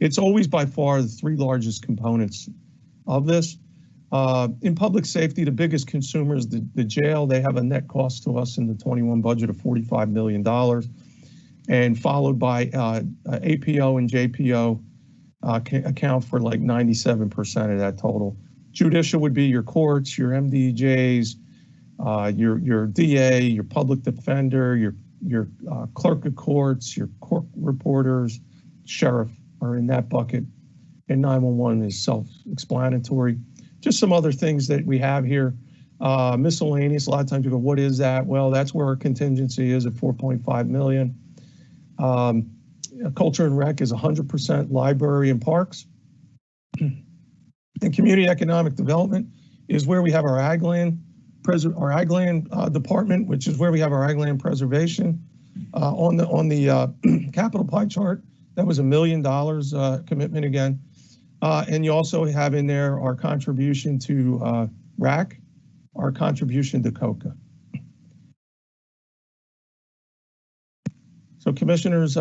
It's always by far the three largest components of this. In public safety, the biggest consumer is the jail. They have a net cost to us in the 21 budget of $45 million, and followed by APO and JPO account for like 97% of that total. Judicial would be your courts, your MDJs, your DA, your public defender, your clerk of courts, your court reporters, sheriff are in that bucket, and 911 is self-explanatory. Just some other things that we have here. Miscellaneous, a lot of times you go, what is that? Well, that's where our contingency is at $4.5 million. Culture and rec is 100% library and parks. And community economic development is where we have our ag land department, which is where we have our ag land preservation. On the capital pie chart, that was $1 million commitment again. And you also have in there our contribution to RAC, our contribution to COCA. So commissioners,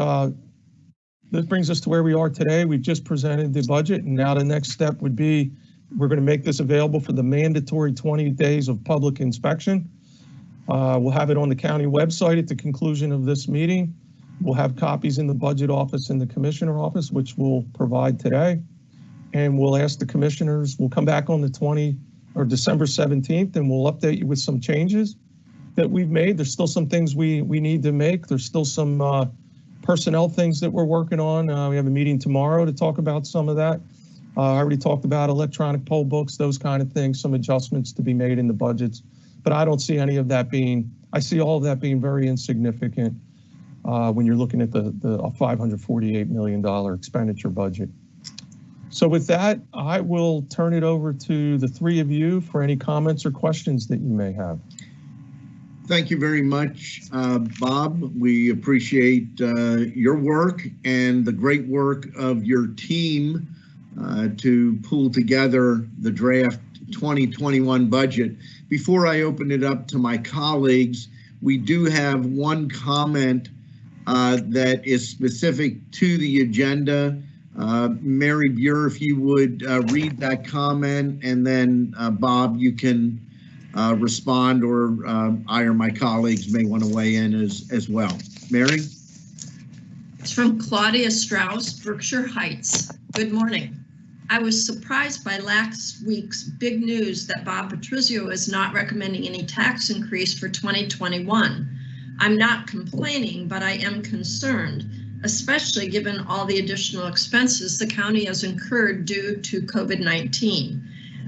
this brings us to where we are today. We've just presented the budget, and now the next step would be we're going to make this available for the mandatory 20 days of public inspection. We'll have it on the county website at the conclusion of this meeting. We'll have copies in the budget office and the commissioner office, which we'll provide today. And we'll ask the commissioners, we'll come back on the December 17th, and we'll update you with some changes that we've made. There's still some things we need to make. There's still some personnel things that we're working on. We have a meeting tomorrow to talk about some of that. I already talked about electronic poll books, those kind of things, some adjustments to be made in the budgets. But I don't see any of that I see all of that being very insignificant when you're looking at the $548 million expenditure budget. So with that, I will turn it over to the three of you for any comments or questions that you may have. Thank you very much, Bob. We appreciate your work and the great work of your team to pull together the draft 2021 budget. Before I open it up to my colleagues, we do have one comment that is specific to the agenda. Mary Buer, if you would read that comment, and then Bob, you can respond, or I or my colleagues may want to weigh in as well. Mary? It's from Claudia Strauss, Berkshire Heights. Good morning. I was surprised by last week's big news that Bob Patrizio is not recommending any tax increase for 2021. I'm not complaining, but I am concerned, especially given all the additional expenses the county has incurred due to COVID-19.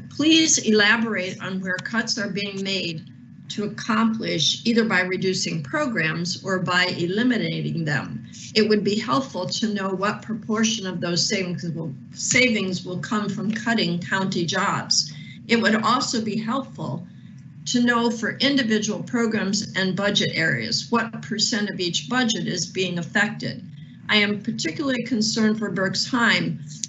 Please elaborate on where cuts are being made to accomplish, either by reducing programs or by eliminating them. It would be helpful to know what proportion of those savings will come from cutting county jobs. It would also be helpful to know for individual programs and budget areas, what percent of each budget is being affected. I am particularly concerned for Berks,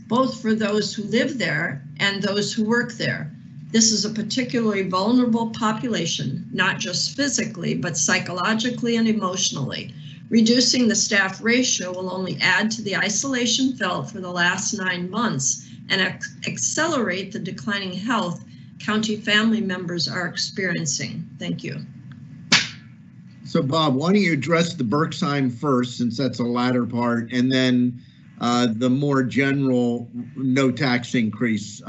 both for those who live there and those who work there. This is a particularly vulnerable population, not just physically, but psychologically and emotionally. Reducing the staff ratio will only add to the isolation felt for the last 9 months and accelerate the declining health county family members are experiencing. Thank you. So Bob, why don't you address the Berksheim first, since that's the latter part, and then the more general no tax increase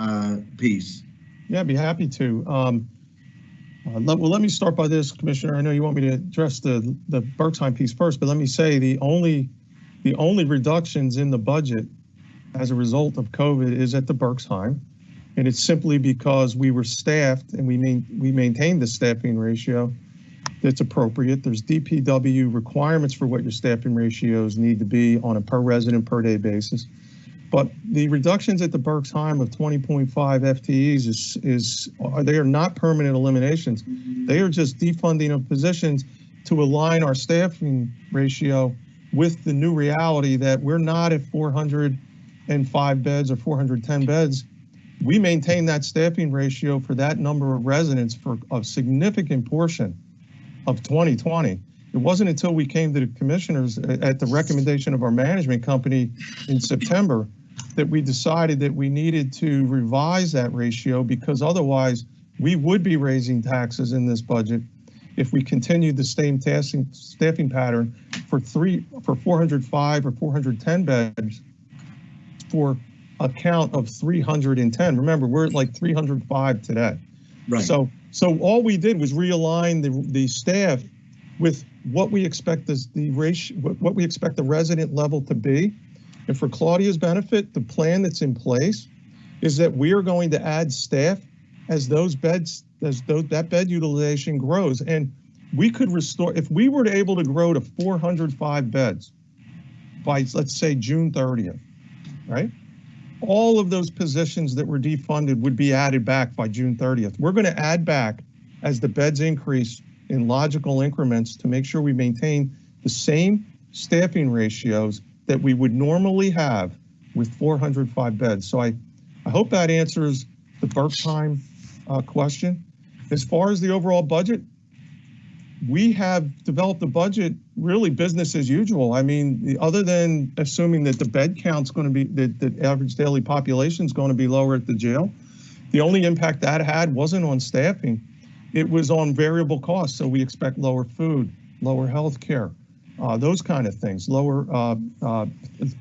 piece. Yeah, I'd be happy to. Let me start by this, Commissioner. I know you want me to address the Berksheim piece first, but let me say the only reductions in the budget as a result of COVID is at the Berksheim, and it's simply because we were staffed and we maintained the staffing ratio that's appropriate. There's DPW requirements for what your staffing ratios need to be on a per resident per day basis. But the reductions at the Berksheim of 20.5 FTEs they are not permanent eliminations. They are just defunding of positions to align our staffing ratio with the new reality that we're not at 405 beds or 410 beds. We maintain that staffing ratio for that number of residents for a significant portion of 2020. It wasn't until we came to the commissioners at the recommendation of our management company in September that we decided that we needed to revise that ratio, because otherwise we would be raising taxes in this budget if we continued the same staffing pattern for 405 or 410 beds for a count of 310. Remember, we're at like 305 today. Right. So all we did was realign the staff with what we expect the ratio, what we expect the resident level to be. And for Claudia's benefit, the plan that's in place is that we are going to add staff as that bed utilization grows. And we could restore, if we were able to grow to 405 beds by, let's say, June 30th, right? All of those positions that were defunded would be added back by June 30th. We're going to add back as the beds increase in logical increments to make sure we maintain the same staffing ratios that we would normally have with 405 beds. So I hope that answers the Berksheim question. As far as the overall budget, we have developed a budget really business as usual. I mean, other than assuming that the bed count's going to be, the average daily population is going to be lower at the jail, the only impact that had wasn't on staffing. It was on variable costs. So we expect lower food, lower health care, those kind of things,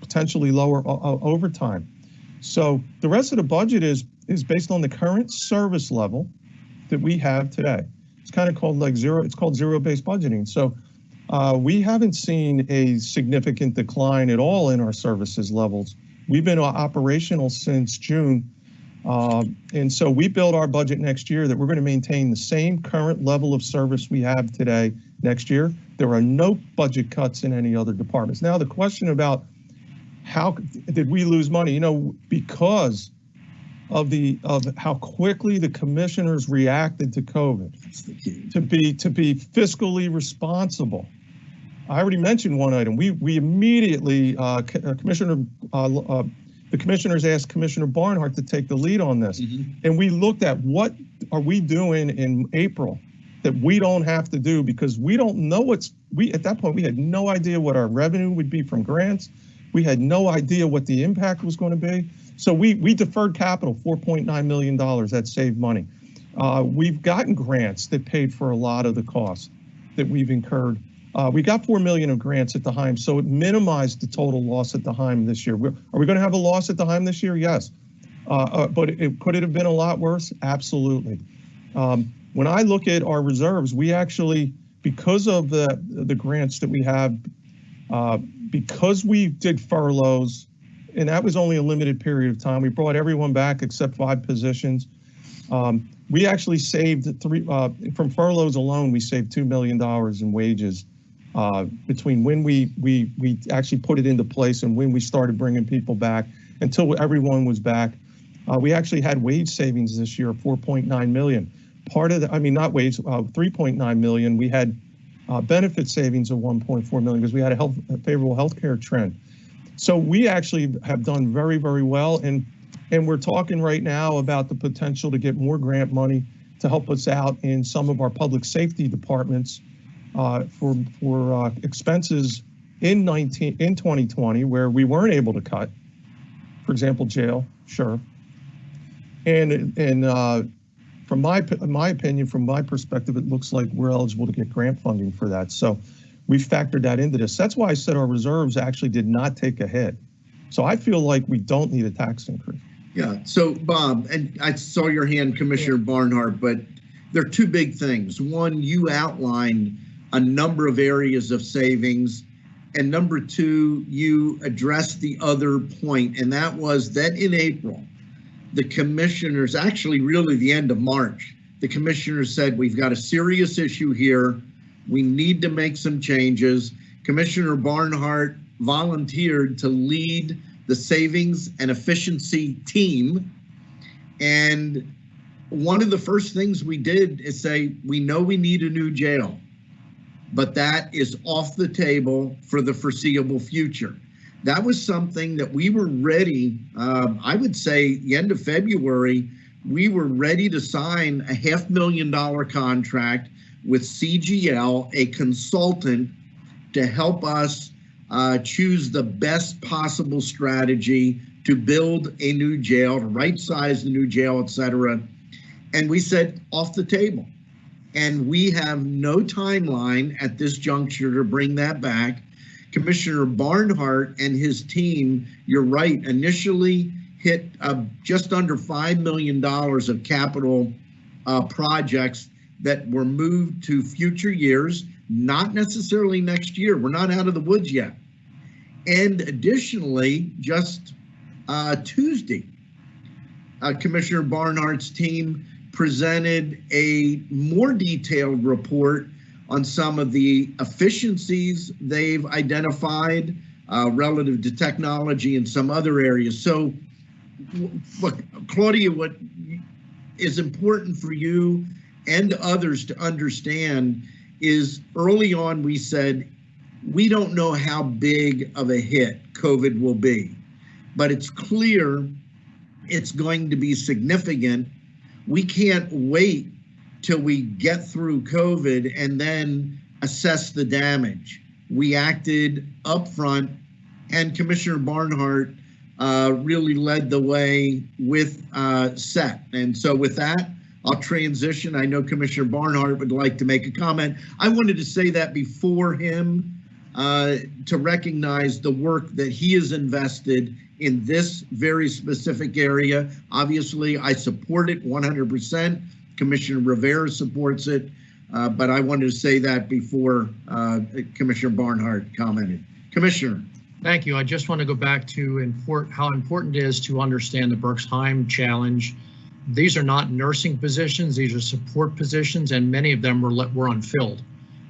potentially lower overtime. So the rest of the budget is based on the current service level that we have today. It's kind of called zero-based budgeting. So we haven't seen a significant decline at all in our services levels We've been operational since June. And so we build our budget next year that we're going to maintain the same current level of service we have today next year. There are no budget cuts in any other departments. Now, the question about how did we lose money? You know, because of how quickly the commissioners reacted to COVID, to be fiscally responsible. I already mentioned one item. We immediately the commissioners asked Commissioner Barnhart to take the lead on this, and we looked at what are we doing in April that we don't have to do, because we don't know at that point we had no idea what our revenue would be from grants. We had no idea what the impact was going to be. So we deferred capital, $4.9 million, that saved money. We've gotten grants that paid for a lot of the costs that we've incurred. We got $4 million of grants at the Heim, so it minimized the total loss at the Heim this year. Are we going to have a loss at the Heim this year? Yes. But could it have been a lot worse? Absolutely. When I look at our reserves, we actually, because of the grants that we have, because we did furloughs, and that was only a limited period of time, we brought everyone back except 5 positions. We actually saved from furloughs alone, we saved $2 million in wages between when we actually put it into place and when we started bringing people back until everyone was back. We actually had wage savings this year of $4.9 million. Part of the, I mean, not wage, $3.9 million. We had benefit savings of $1.4 million because we had a favorable healthcare trend. So we actually have done very, very well. And we're talking right now about the potential to get more grant money to help us out in some of our public safety departments for expenses in 2020 where we weren't able to cut. For example, jail, sure. And from my opinion, from my perspective, it looks like we're eligible to get grant funding for that. So we factored that into this. That's why I said our reserves actually did not take a hit. So I feel like we don't need a tax increase. Yeah, so Bob, and I saw your hand, Commissioner Barnhart, but there are 2 big things. One, you outlined a number of areas of savings. And number 2, you addressed the other point, and that was that in April, the commissioners, actually really the end of March, the commissioners said, we've got a serious issue here. We need to make some changes. Commissioner Barnhart volunteered to lead the savings and efficiency team. And one of the first things we did is say, we know we need a new jail, but that is off the table for the foreseeable future. That was something that we were ready, I would say the end of February, we were ready to sign a $500,000 contract with CGL, a consultant, to help us choose the best possible strategy to build a new jail, to right size the new jail, et cetera. And we said off the table. And we have no timeline at this juncture to bring that back. Commissioner Barnhart and his team, you're right, initially hit just under $5 million of capital projects that were moved to future years, not necessarily next year. We're not out of the woods yet. And additionally, just Tuesday, Commissioner Barnhart's team presented a more detailed report on some of the efficiencies they've identified relative to technology and some other areas. So, look, Claudia, what is important for you and others to understand is early on we said, we don't know how big of a hit COVID will be, but it's clear it's going to be significant. We can't wait till we get through COVID and then assess the damage. We acted upfront, and Commissioner Barnhart really led the way with SET. And so with that, I'll transition. I know Commissioner Barnhart would like to make a comment. I wanted to say that before him to recognize the work that he has invested in this very specific area. Obviously, I support it 100%. Commissioner Rivera supports it, but I wanted to say that before Commissioner Barnhart commented. Commissioner. Thank you. I just want to go back to how important it is to understand the Berks-Heim challenge. These are not nursing positions, these are support positions, and many of them were unfilled.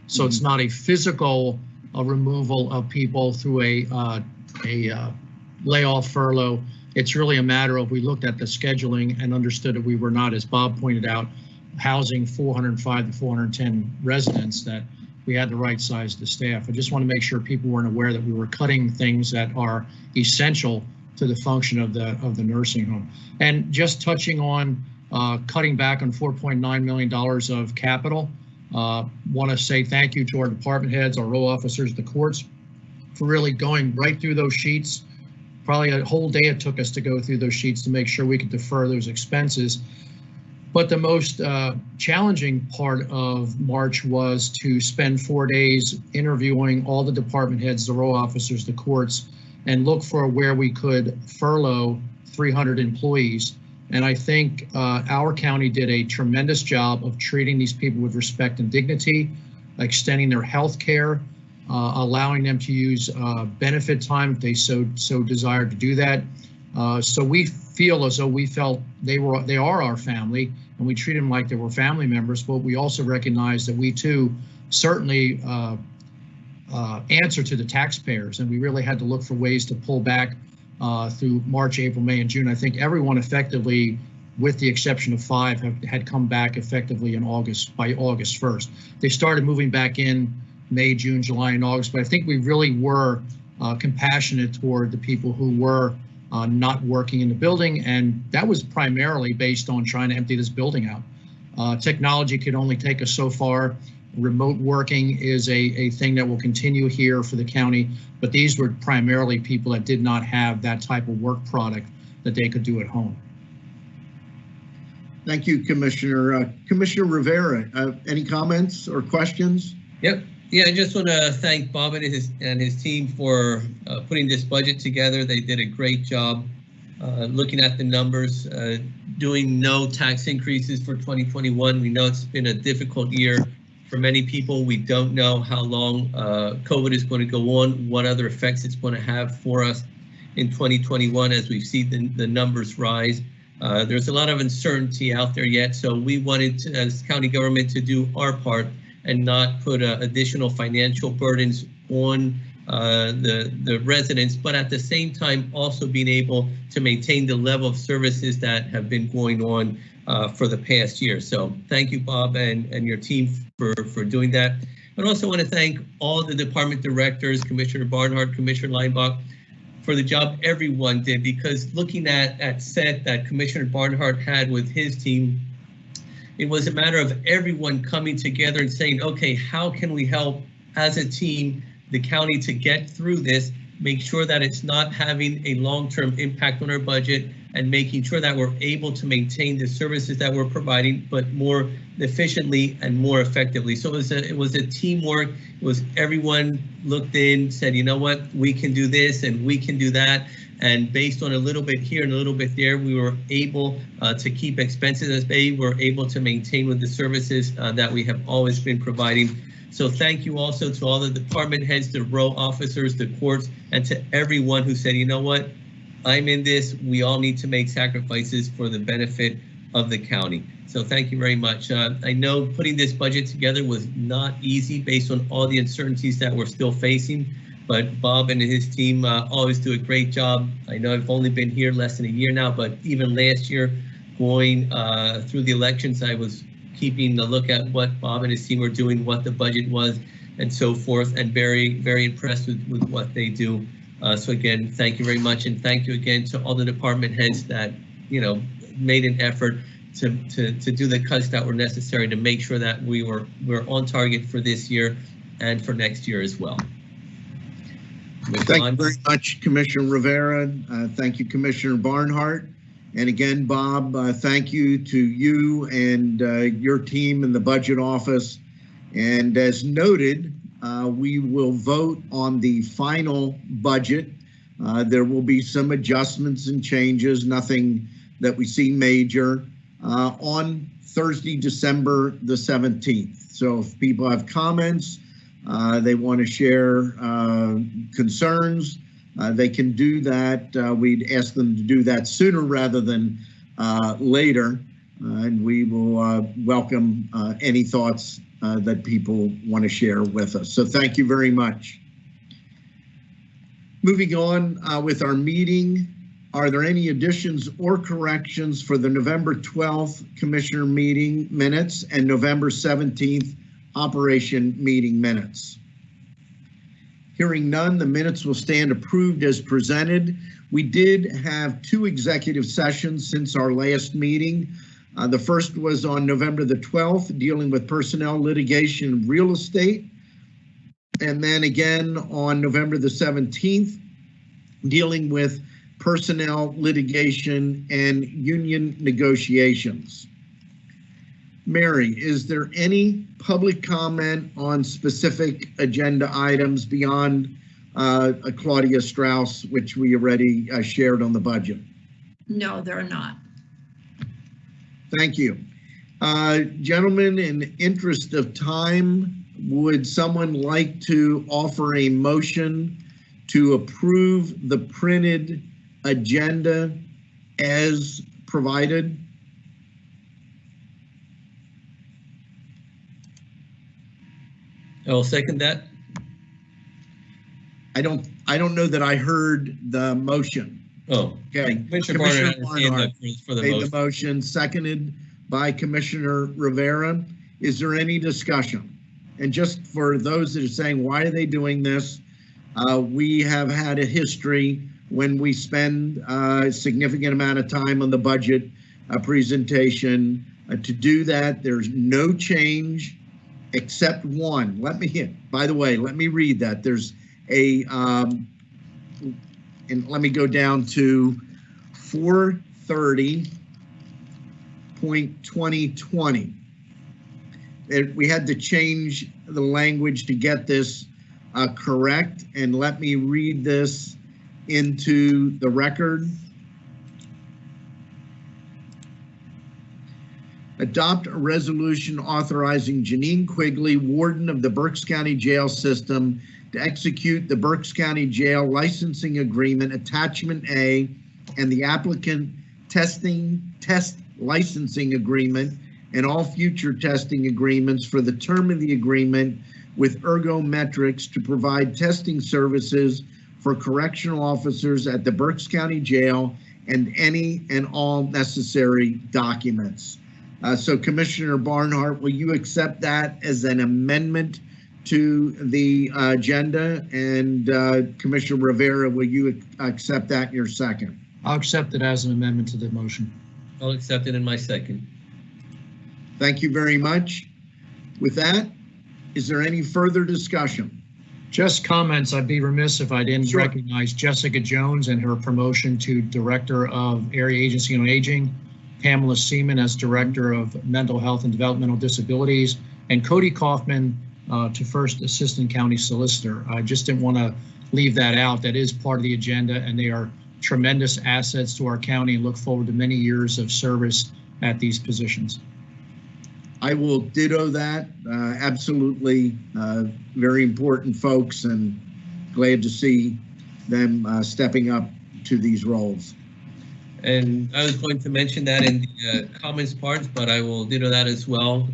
So it's not a physical removal of people through a layoff, furlough. It's really a matter of, we looked at the scheduling and understood that we were not, as Bob pointed out, housing 405 to 410 residents, that we had the right size to staff. I just want to make sure people weren't aware that we were cutting things that are essential to the function of the nursing home. And just touching on cutting back on $4.9 million of capital, want to say thank you to our department heads, our row officers, the courts, for really going right through those sheets. Probably a whole day it took us to go through those sheets to make sure we could defer those expenses. But the most challenging part of March was to spend 4 days interviewing all the department heads, the row officers, the courts, and look for where we could furlough 300 employees. And I think our county did a tremendous job of treating these people with respect and dignity, extending their health care, allowing them to use benefit time if they so desired to do that. So we feel as though we felt they are our family, and we treat them like they were family members, but we also recognize that we too certainly answer to the taxpayers, and we really had to look for ways to pull back through March, April, May, and June. I think everyone effectively, with the exception of 5, had come back effectively in August, by August 1st. They started moving back in May, June, July, and August, but I think we really were compassionate toward the people who were not working in the building, and that was primarily based on trying to empty this building out. Technology could only take us so far. Remote working is a thing that will continue here for the county, but these were primarily people that did not have that type of work product that they could do at home. Thank you, Commissioner. Commissioner Rivera, any comments or questions? Yep. Yeah, I just want to thank Bob and his team for putting this budget together. They did a great job looking at the numbers, doing no tax increases for 2021. We know it's been a difficult year for many people. We don't know how long COVID is going to go on, what other effects it's going to have for us in 2021 as we see the numbers rise. There's a lot of uncertainty out there yet, so we wanted to, as county government, to do our part and not put additional financial burdens on the residents, but at the same time also being able to maintain the level of services that have been going on for the past year. So thank you, Bob, and your team for doing that. I also want to thank all the department directors, Commissioner Barnhart, Commissioner Leinbach, for the job everyone did, because looking at set that Commissioner Barnhart had with his team, it was a matter of everyone coming together and saying, okay, how can we help as a team the county to get through this, make sure that it's not having a long-term impact on our budget, and making sure that we're able to maintain the services that we're providing, but more efficiently and more effectively. So it was a teamwork. It was everyone looked in, said, you know what, we can do this and we can do that. And based on a little bit here and a little bit there, we were able to keep expenses as they were able to maintain with the services that we have always been providing. So thank you also to all the department heads, the row officers, the courts, and to everyone who said, you know what, I'm in this. We all need to make sacrifices for the benefit of the county. So thank you very much. I know putting this budget together was not easy based on all the uncertainties that we're still facing, but Bob and his team always do a great job. I know I've only been here less than a year now, but even last year, going through the elections, I was keeping a look at what Bob and his team were doing, what the budget was, and so forth, and very, very impressed with what they do. So again, thank you very much, and thank you again to all the department heads that, you know, made an effort to do the cuts that were necessary to make sure that we're on target for this year and for next year as well. Thank you very much, Commissioner Rivera. Thank you, Commissioner Barnhart. And again, Bob, thank you to you and your team in the budget office. And as noted, we will vote on the final budget. There will be some adjustments and changes, nothing that we see major, on Thursday, December the 17th. So if people have comments, they want to share concerns, they can do that. We'd ask them to do that sooner rather than later, and we will welcome any thoughts that people want to share with us. So thank you very much. Moving on with our meeting, are there any additions or corrections for the November 12th Commissioner meeting minutes and November 17th Operation meeting minutes? Hearing none, the minutes will stand approved as presented. We did have 2 executive sessions since our last meeting. The first was on November the 12th, dealing with personnel, litigation, and real estate. And then again on November the 17th, dealing with personnel, litigation, and union negotiations. Mary, is there any public comment on specific agenda items beyond Claudia Strauss, which we already shared on the budget? No, there are not. Thank you. Gentlemen, in interest of time, would someone like to offer a motion to approve the printed agenda as provided? I'll second that. I don't know that I heard the motion. Oh, Okay. Commissioner Barnhart for the made motion. the motion, seconded by Commissioner Rivera. Is there any discussion? And just for those that are saying, why are they doing this? We have had a history when we spend a significant amount of time on the budget presentation. To do that, there's no change except one. By the way, let me read that. There's a, and let me go down to 430.2020. We had to change the language to get this correct, and let me read this into the record. Adopt a resolution authorizing Janine Quigley, Warden of the Berks County Jail System, to execute the Berks County Jail Licensing Agreement Attachment A and the applicant test licensing agreement and all future testing agreements for the term of the agreement with Ergometrics to provide testing services for correctional officers at the Berks County Jail and any and all necessary documents. So Commissioner Barnhart, will you accept that as an amendment to the agenda? And Commissioner Rivera, will you accept that in your second? I'll accept it as an amendment to the motion. I'll accept it in my second. Thank you very much. With that, is there any further discussion? Just comments. I'd be remiss if I didn't Sure. recognize Jessica Jones and her promotion to Director of Area Agency on Aging, Pamela Seaman as Director of Mental Health and Developmental Disabilities, and Cody Kaufman to First Assistant County Solicitor. I just didn't want to leave that out. That is part of the agenda, and they are tremendous assets to our county and look forward to many years of service at these positions. I will ditto that. Absolutely very important folks, and glad to see them stepping up to these roles. And I was going to mention that in the comments part, but I will ditto that as well.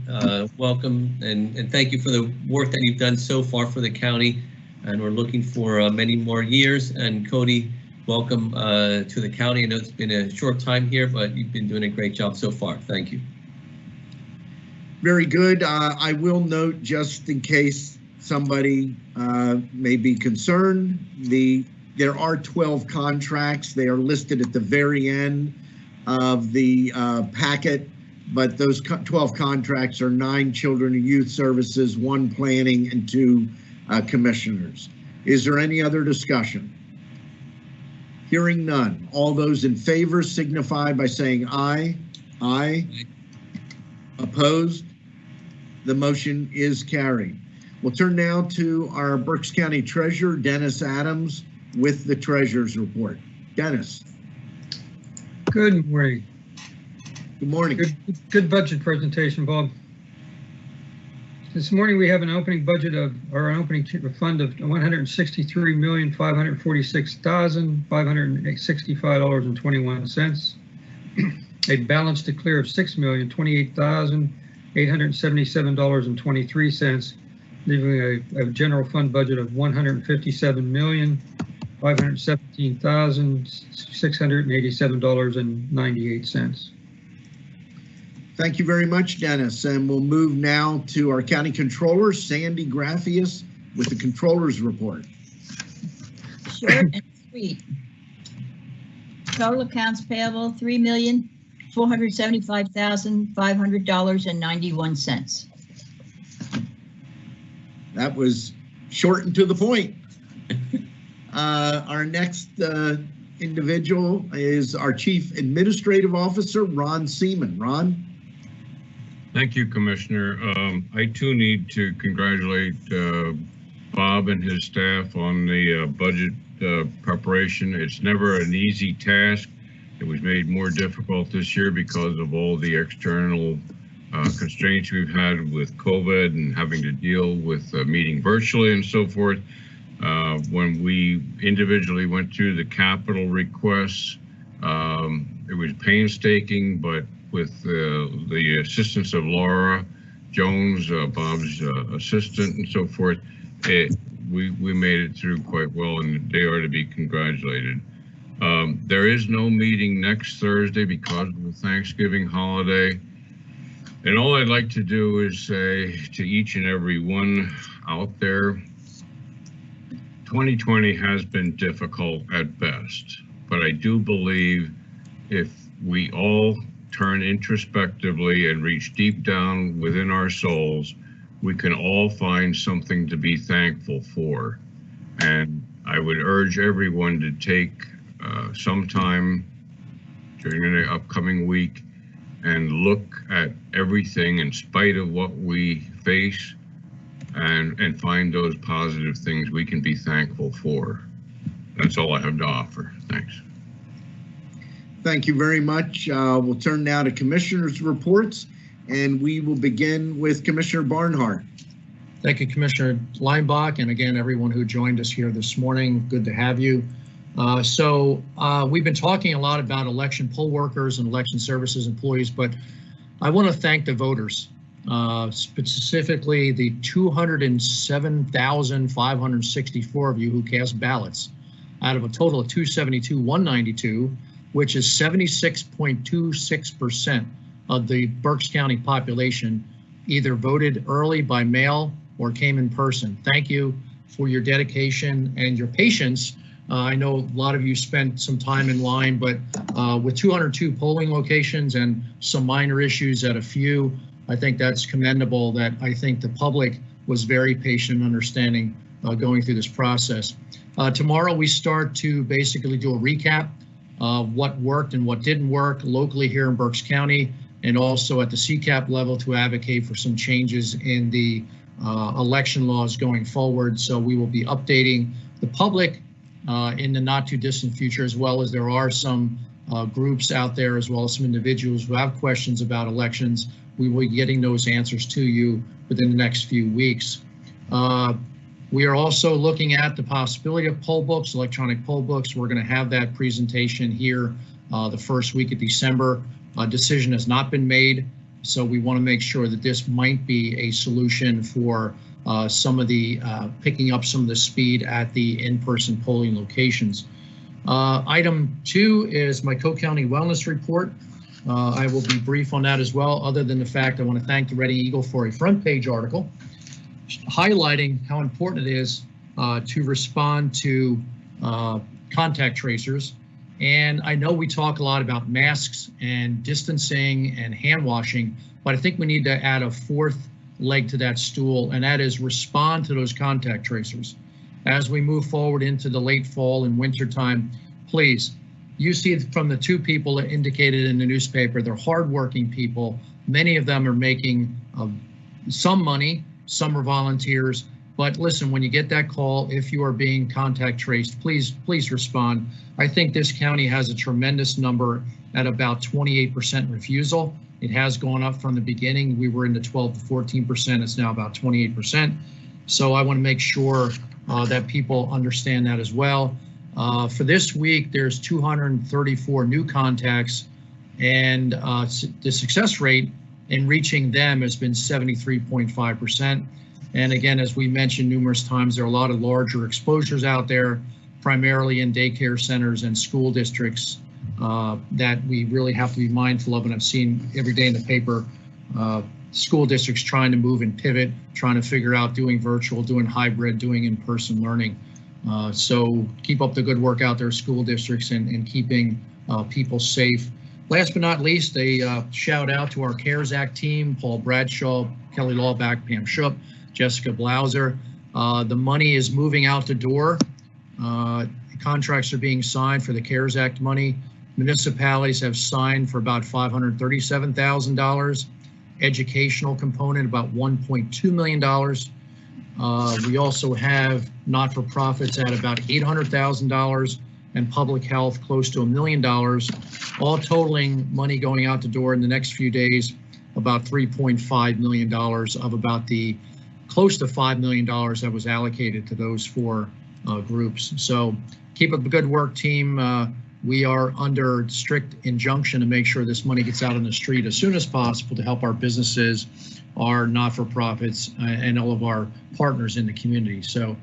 Welcome and thank you for the work that you've done so far for the county. And we're looking for many more years. And Cody, welcome to the county. I know it's been a short time here, but you've been doing a great job so far. Thank you. Very good. I will note, just in case somebody may be concerned, there are 12 contracts. They are listed at the very end of the packet, but those 12 contracts are 9 children and youth services, 1 planning, and 2 commissioners. Is there any other discussion? Hearing none. All those in favor signify by saying aye. Aye. Opposed? The motion is carried. We'll turn now to our Berks County Treasurer, Dennis Adams, with the Treasurer's Report. Dennis. Good morning. Good morning. Good budget presentation, Bob. This morning we have an opening budget of, or an opening fund of $163,546,565.21. A balance to clear of $6,028,877.23, leaving a general fund budget of $157,517,687.98. Thank you very much, Dennis. And we'll move now to our County Controller, Sandy Graffius, with the Controller's Report. Short and sweet. Total accounts payable, $3,475,500.91. That was short and to the point. Our next individual is our Chief Administrative Officer, Ron Seaman. Ron? Thank you, Commissioner. I too need to congratulate Bob and his staff on the budget preparation. It's never an easy task. It was made more difficult this year because of all the external constraints we've had with COVID and having to deal with meeting virtually and so forth. When we individually went through the capital requests, it was painstaking, but with the assistance of Laura Jones, Bob's assistant and so forth, we made it through quite well, and they are to be congratulated. There is no meeting next Thursday because of the Thanksgiving holiday. And all I'd like to do is say to each and every one out there, 2020 has been difficult at best, but I do believe if we all turn introspectively and reach deep down within our souls, we can all find something to be thankful for. And I would urge everyone to take some time during the upcoming week and look at everything in spite of what we face and find those positive things we can be thankful for. That's all I have to offer. Thanks. Thank you very much. We'll turn now to Commissioners' reports, and we will begin with Commissioner Barnhart. Thank you, Commissioner Leinbach, and again, everyone who joined us here this morning. Good to have you. We've been talking a lot about election poll workers and election services employees, but I want to thank the voters, specifically the 207,564 of you who cast ballots out of a total of 272,192, which is 76.26% of the Berks County population either voted early by mail or came in person. Thank you for your dedication and your patience. I know a lot of you spent some time in line, but with 202 polling locations and some minor issues at a few, I think that's commendable that I think the public was very patient and understanding going through this process. Tomorrow we start to basically do a recap of what worked and what didn't work locally here in Berks County, and also at the CCAP level to advocate for some changes in the election laws going forward. So we will be updating the public in the not too distant future, as well as there are some groups out there, as well as some individuals who have questions about elections. We will be getting those answers to you within the next few weeks. We are also looking at the possibility of poll books, electronic poll books. We're going to have that presentation here the first week of December. A decision has not been made, so we want to make sure that this might be a solution for some of the picking up some of the speed at the in-person polling locations. Item 2 is my Cook County Wellness Report. I will be brief on that as well, other than the fact I want to thank the Reading Eagle for a front page article highlighting how important it is to respond to contact tracers. And I know we talk a lot about masks and distancing and hand washing, but I think we need to add a fourth leg to that stool, and that is respond to those contact tracers. As we move forward into the late fall and winter time, please, you see from the two people that indicated in the newspaper, they're hardworking people. Many of them are making some money, some are volunteers, But listen, when you get that call, if you are being contact traced, please respond. I think this county has a tremendous number at about 28% refusal. It has gone up from the beginning. We were in the 12 to 14%. It's now about 28%. So I want to make sure that people understand that as well. For this week, there's 234 new contacts, and the success rate in reaching them has been 73.5%. And again, as we mentioned numerous times, there are a lot of larger exposures out there, primarily in daycare centers and school districts that we really have to be mindful of. And I've seen every day in the paper, school districts trying to move and pivot, trying to figure out doing virtual, doing hybrid, doing in-person learning. So keep up the good work out there, school districts, and keeping people safe. Last but not least, a shout out to our CARES Act team, Paul Bradshaw, Kelly Lawback, Pam Schupp, Jessica Blauser. The money is moving out the door. Contracts are being signed for the CARES Act money. Municipalities have signed for about $537,000. Educational component about $1.2 million. We also have not-for-profits at about $800,000 and public health close to $1 million, all totaling money going out the door in the next few days, about $3.5 million of about the close to $5 million that was allocated to those four groups. So keep up the good work, team. We are under strict injunction to make sure this money gets out on the street as soon as possible to help our businesses, our not-for-profits, and all of our partners in the community. So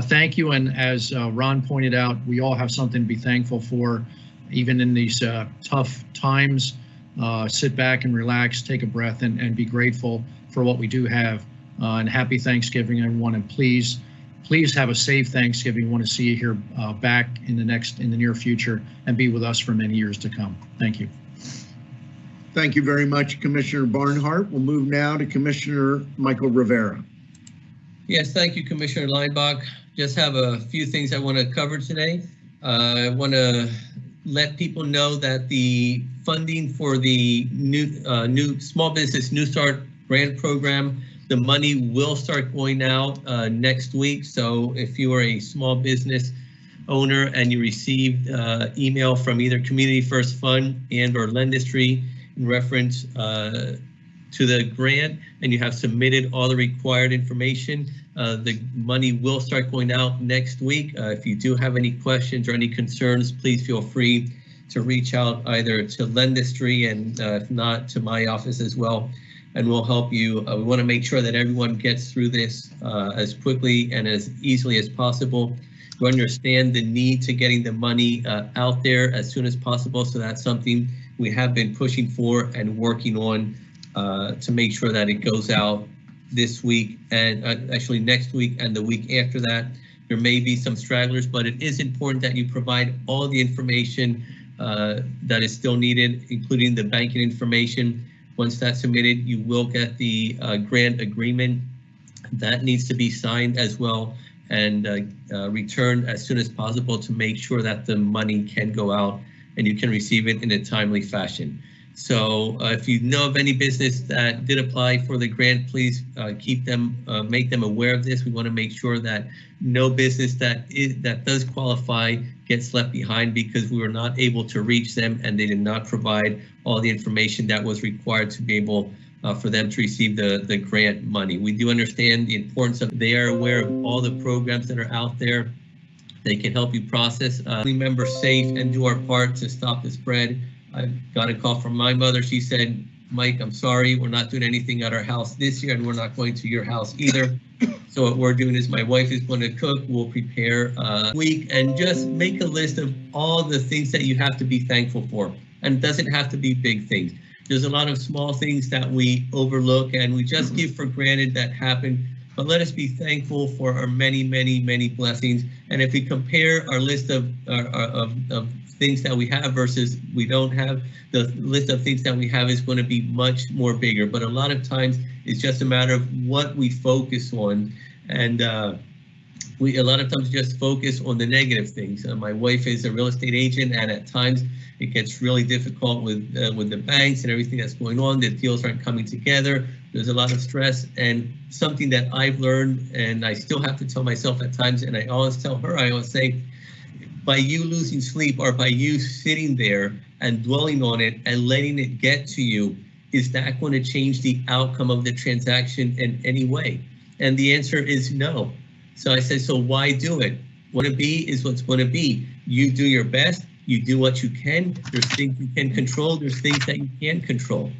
thank you. And as Ron pointed out, we all have something to be thankful for, even in these tough times. Sit back and relax, take a breath, and be grateful for what we do have. And happy Thanksgiving, everyone. And please have a safe Thanksgiving. We want to see you here back in the near future and be with us for many years to come. Thank you. Thank you very much, Commissioner Barnhart. We'll move now to Commissioner Michael Rivera. Yes, thank you, Commissioner Leinbach. Just have a few things I want to cover today. I want to let people know that the funding for the new Small Business New Start grant program, the money will start going out next week. So if you are a small business owner and you received email from either Community First Fund and or Lendistry in reference to the grant, and you have submitted all the required information, the money will start going out next week. If you do have any questions or any concerns, please feel free to reach out either to Lendistry and if not, to my office as well, and we'll help you. We want to make sure that everyone gets through this as quickly and as easily as possible. We understand the need to getting the money out there as soon as possible, so that's something we have been pushing for and working on to make sure that it goes out this week and actually next week and the week after that. There may be some stragglers, but it is important that you provide all the information that is still needed, including the banking information. Once that's submitted, you will get the grant agreement. That needs to be signed as well and returned as soon as possible to make sure that the money can go out and you can receive it in a timely fashion. So if you know of any business that did apply for the grant, please keep them, make them aware of this. We want to make sure that no business that does qualify gets left behind because we were not able to reach them and they did not provide all the information that was required to be able for them to receive the grant money. We do understand the importance of, they are aware of all the programs that are out there. They can help you process. Remember safe and do our part to stop the spread. I got a call from my mother. She said, Mike, I'm sorry, we're not doing anything at our house this year and we're not going to your house either. So what we're doing is my wife is going to cook, we'll prepare a week and just make a list of all the things that you have to be thankful for. And it doesn't have to be big things. There's a lot of small things that we overlook and we just give for granted that happen. But let us be thankful for our many, many, many blessings. And if we compare our list of things that we have versus we don't have, the list of things that we have is going to be much more bigger. But a lot of times it's just a matter of what we focus on. And we a lot of times just focus on the negative things. My wife is a real estate agent, and at times it gets really difficult with the banks and everything that's going on. The deals aren't coming together. There's a lot of stress, and something that I've learned, and I still have to tell myself at times, and I always tell her, I always say, by you losing sleep or by you sitting there and dwelling on it and letting it get to you, is that going to change the outcome of the transaction in any way? And the answer is no. So I said, so why do it? What it be is what's going to be. You do your best. You do what you can. There's things you can control. There's things that you can't control.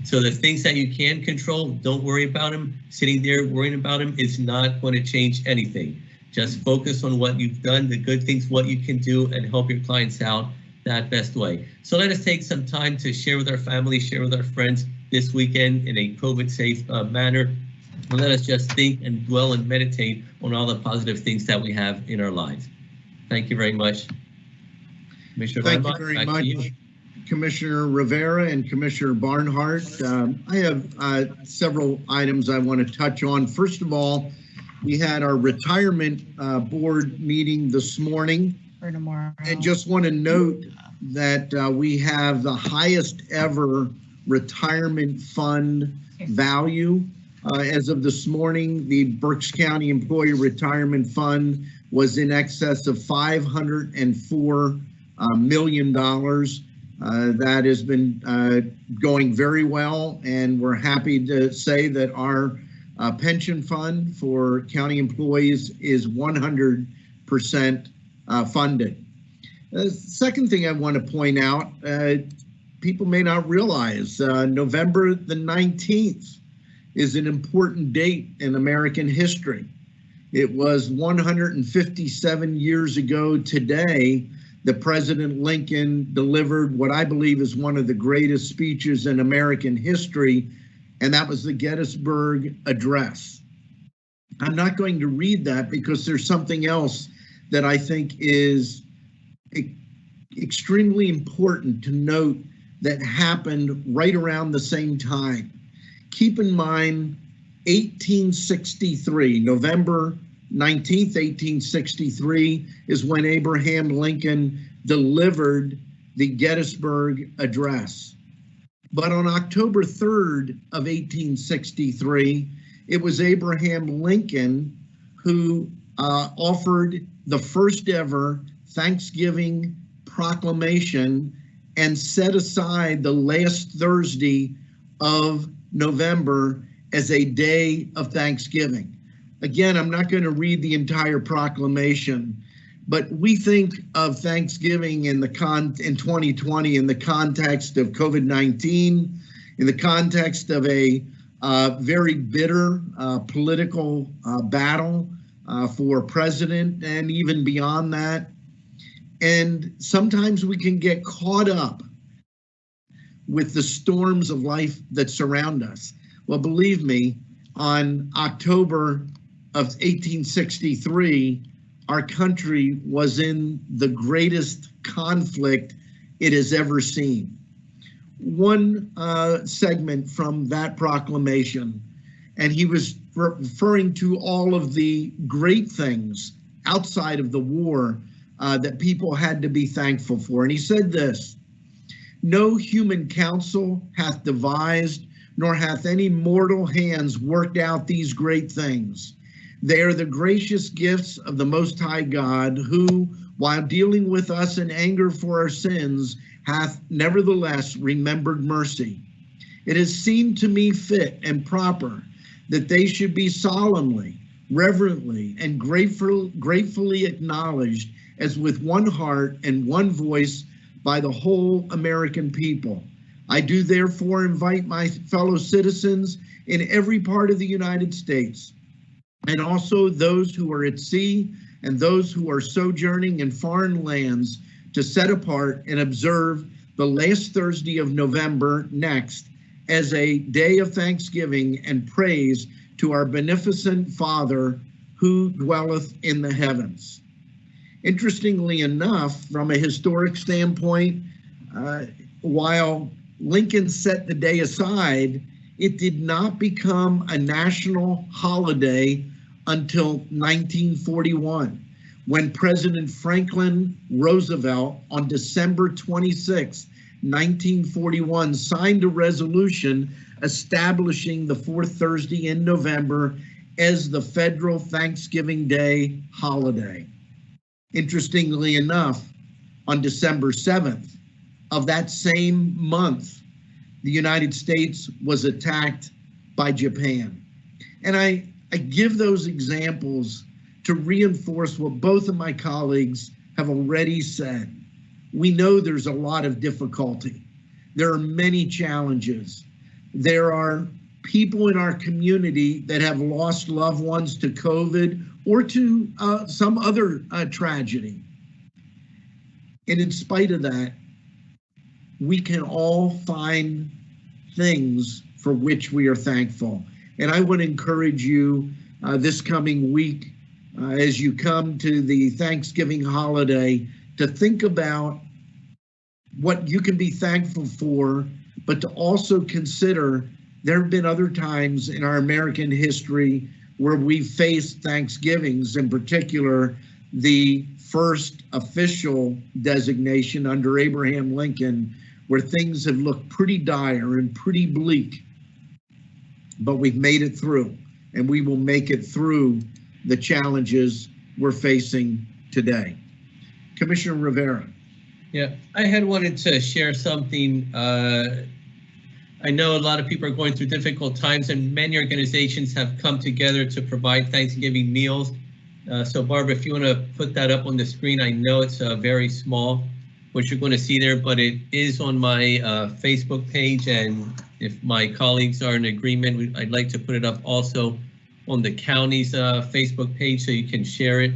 So the things that you can control, don't worry about them. Sitting there worrying about them is not going to change anything. Just focus on what you've done, the good things, what you can do, and help your clients out that best way. So let us take some time to share with our family, share with our friends this weekend in a COVID-safe manner. And let us just think and dwell and meditate on all the positive things that we have in our lives. Thank you very much. Commissioner Thank Weinbach, you very back much, to you. Commissioner Rivera and Commissioner Barnhart. I have several items I want to touch on. First of all, we had our retirement board meeting this morning. For tomorrow. And just want to note that we have the highest ever retirement fund value. As of this morning, the Berks County Employee Retirement Fund was in excess of $504 million. That has been going very well, and we're happy to say that our pension fund for county employees is 100% funded. The second thing I want to point out, people may not realize, November the 19th is an important date in American history. It was 157 years ago today that President Lincoln delivered what I believe is one of the greatest speeches in American history, and that was the Gettysburg Address. I'm not going to read that because there's something else that I think is extremely important to note that happened right around the same time. Keep in mind, 1863, November 19th, 1863 is when Abraham Lincoln delivered the Gettysburg Address. But on October 3rd of 1863, it was Abraham Lincoln who offered the first ever Thanksgiving proclamation and set aside the last Thursday of November as a day of Thanksgiving. Again, I'm not going to read the entire proclamation, but we think of Thanksgiving in 2020 in the context of COVID-19, in the context of a very bitter political battle for president and even beyond that. And sometimes we can get caught up with the storms of life that surround us. Well, believe me, on October of 1863, our country was in the greatest conflict it has ever seen. One segment from that proclamation, and he was referring to all of the great things outside of the war that people had to be thankful for. And he said this: "No human counsel hath devised, nor hath any mortal hands worked out these great things. They are the gracious gifts of the Most High God, who, while dealing with us in anger for our sins, hath nevertheless remembered mercy. It has seemed to me fit and proper that they should be solemnly, reverently, and gratefully acknowledged as with one heart and one voice by the whole American people. I do therefore invite my fellow citizens in every part of the United States, and also those who are at sea and those who are sojourning in foreign lands, to set apart and observe the last Thursday of November next as a day of thanksgiving and praise to our beneficent Father who dwelleth in the heavens." Interestingly enough, from a historic standpoint, while Lincoln set the day aside, it did not become a national holiday until 1941, when President Franklin Roosevelt on December 26, 1941, signed a resolution establishing the fourth Thursday in November as the federal Thanksgiving Day holiday. Interestingly enough, on December 7th of that same month, the United States was attacked by Japan. And I give those examples to reinforce what both of my colleagues have already said. We know there's a lot of difficulty. There are many challenges. There are people in our community that have lost loved ones to COVID or to some other tragedy. And in spite of that, we can all find things for which we are thankful. And I would encourage you this coming week, as you come to the Thanksgiving holiday, to think about what you can be thankful for, but to also consider there have been other times in our American history where we faced Thanksgivings, in particular, the first official designation under Abraham Lincoln, where things have looked pretty dire and pretty bleak, but we've made it through, and we will make it through the challenges we're facing today. Commissioner Rivera. Yeah, I had wanted to share something. I know a lot of people are going through difficult times, and many organizations have come together to provide Thanksgiving meals. So Barbara, if you want to put that up on the screen, I know it's very small, what you're going to see there, but it is on my Facebook page, and if my colleagues are in agreement, I'd like to put it up also on the county's Facebook page so you can share it.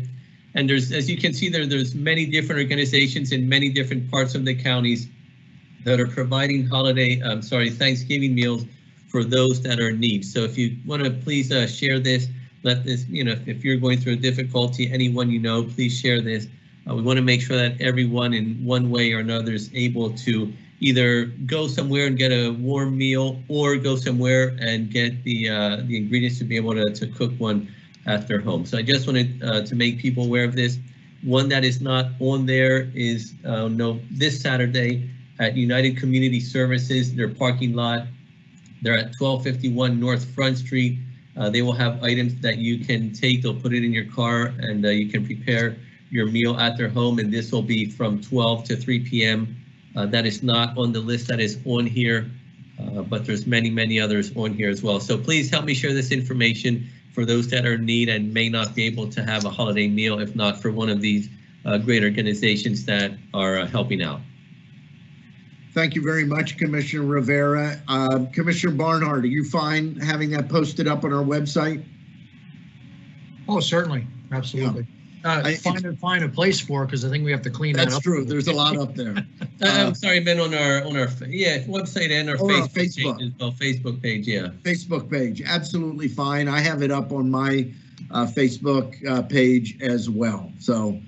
And there's, as you can see there, there's many different organizations in many different parts of the counties that are providing Thanksgiving meals for those that are in need. So if you want to please share this, let this, if you're going through a difficulty, anyone you know, please share this. We want to make sure that everyone in one way or another is able to either go somewhere and get a warm meal or go somewhere and get the ingredients to be able to cook one at their home. So I just wanted to make people aware of this. One that is not on there is this Saturday at United Community Services, their parking lot. They're at 1251 North Front Street. They will have items that you can take. They'll put it in your car, and you can prepare your meal at their home. And this will be from 12 to 3 p.m. That is not on the list that is on here, but there's many, many others on here as well. So please help me share this information for those that are in need and may not be able to have a holiday meal, if not for one of these great organizations that are helping out. Thank you very much, Commissioner Rivera. Commissioner Barnhart, are you fine having that posted up on our website? Oh, certainly. Absolutely. Find a place for it, because I think we have to clean that up. That's true. There's a lot up there. I'm sorry, Ben, on our website and our Facebook page as well. Facebook page, yeah. Facebook page, absolutely fine. I have it up on my Facebook page as well. So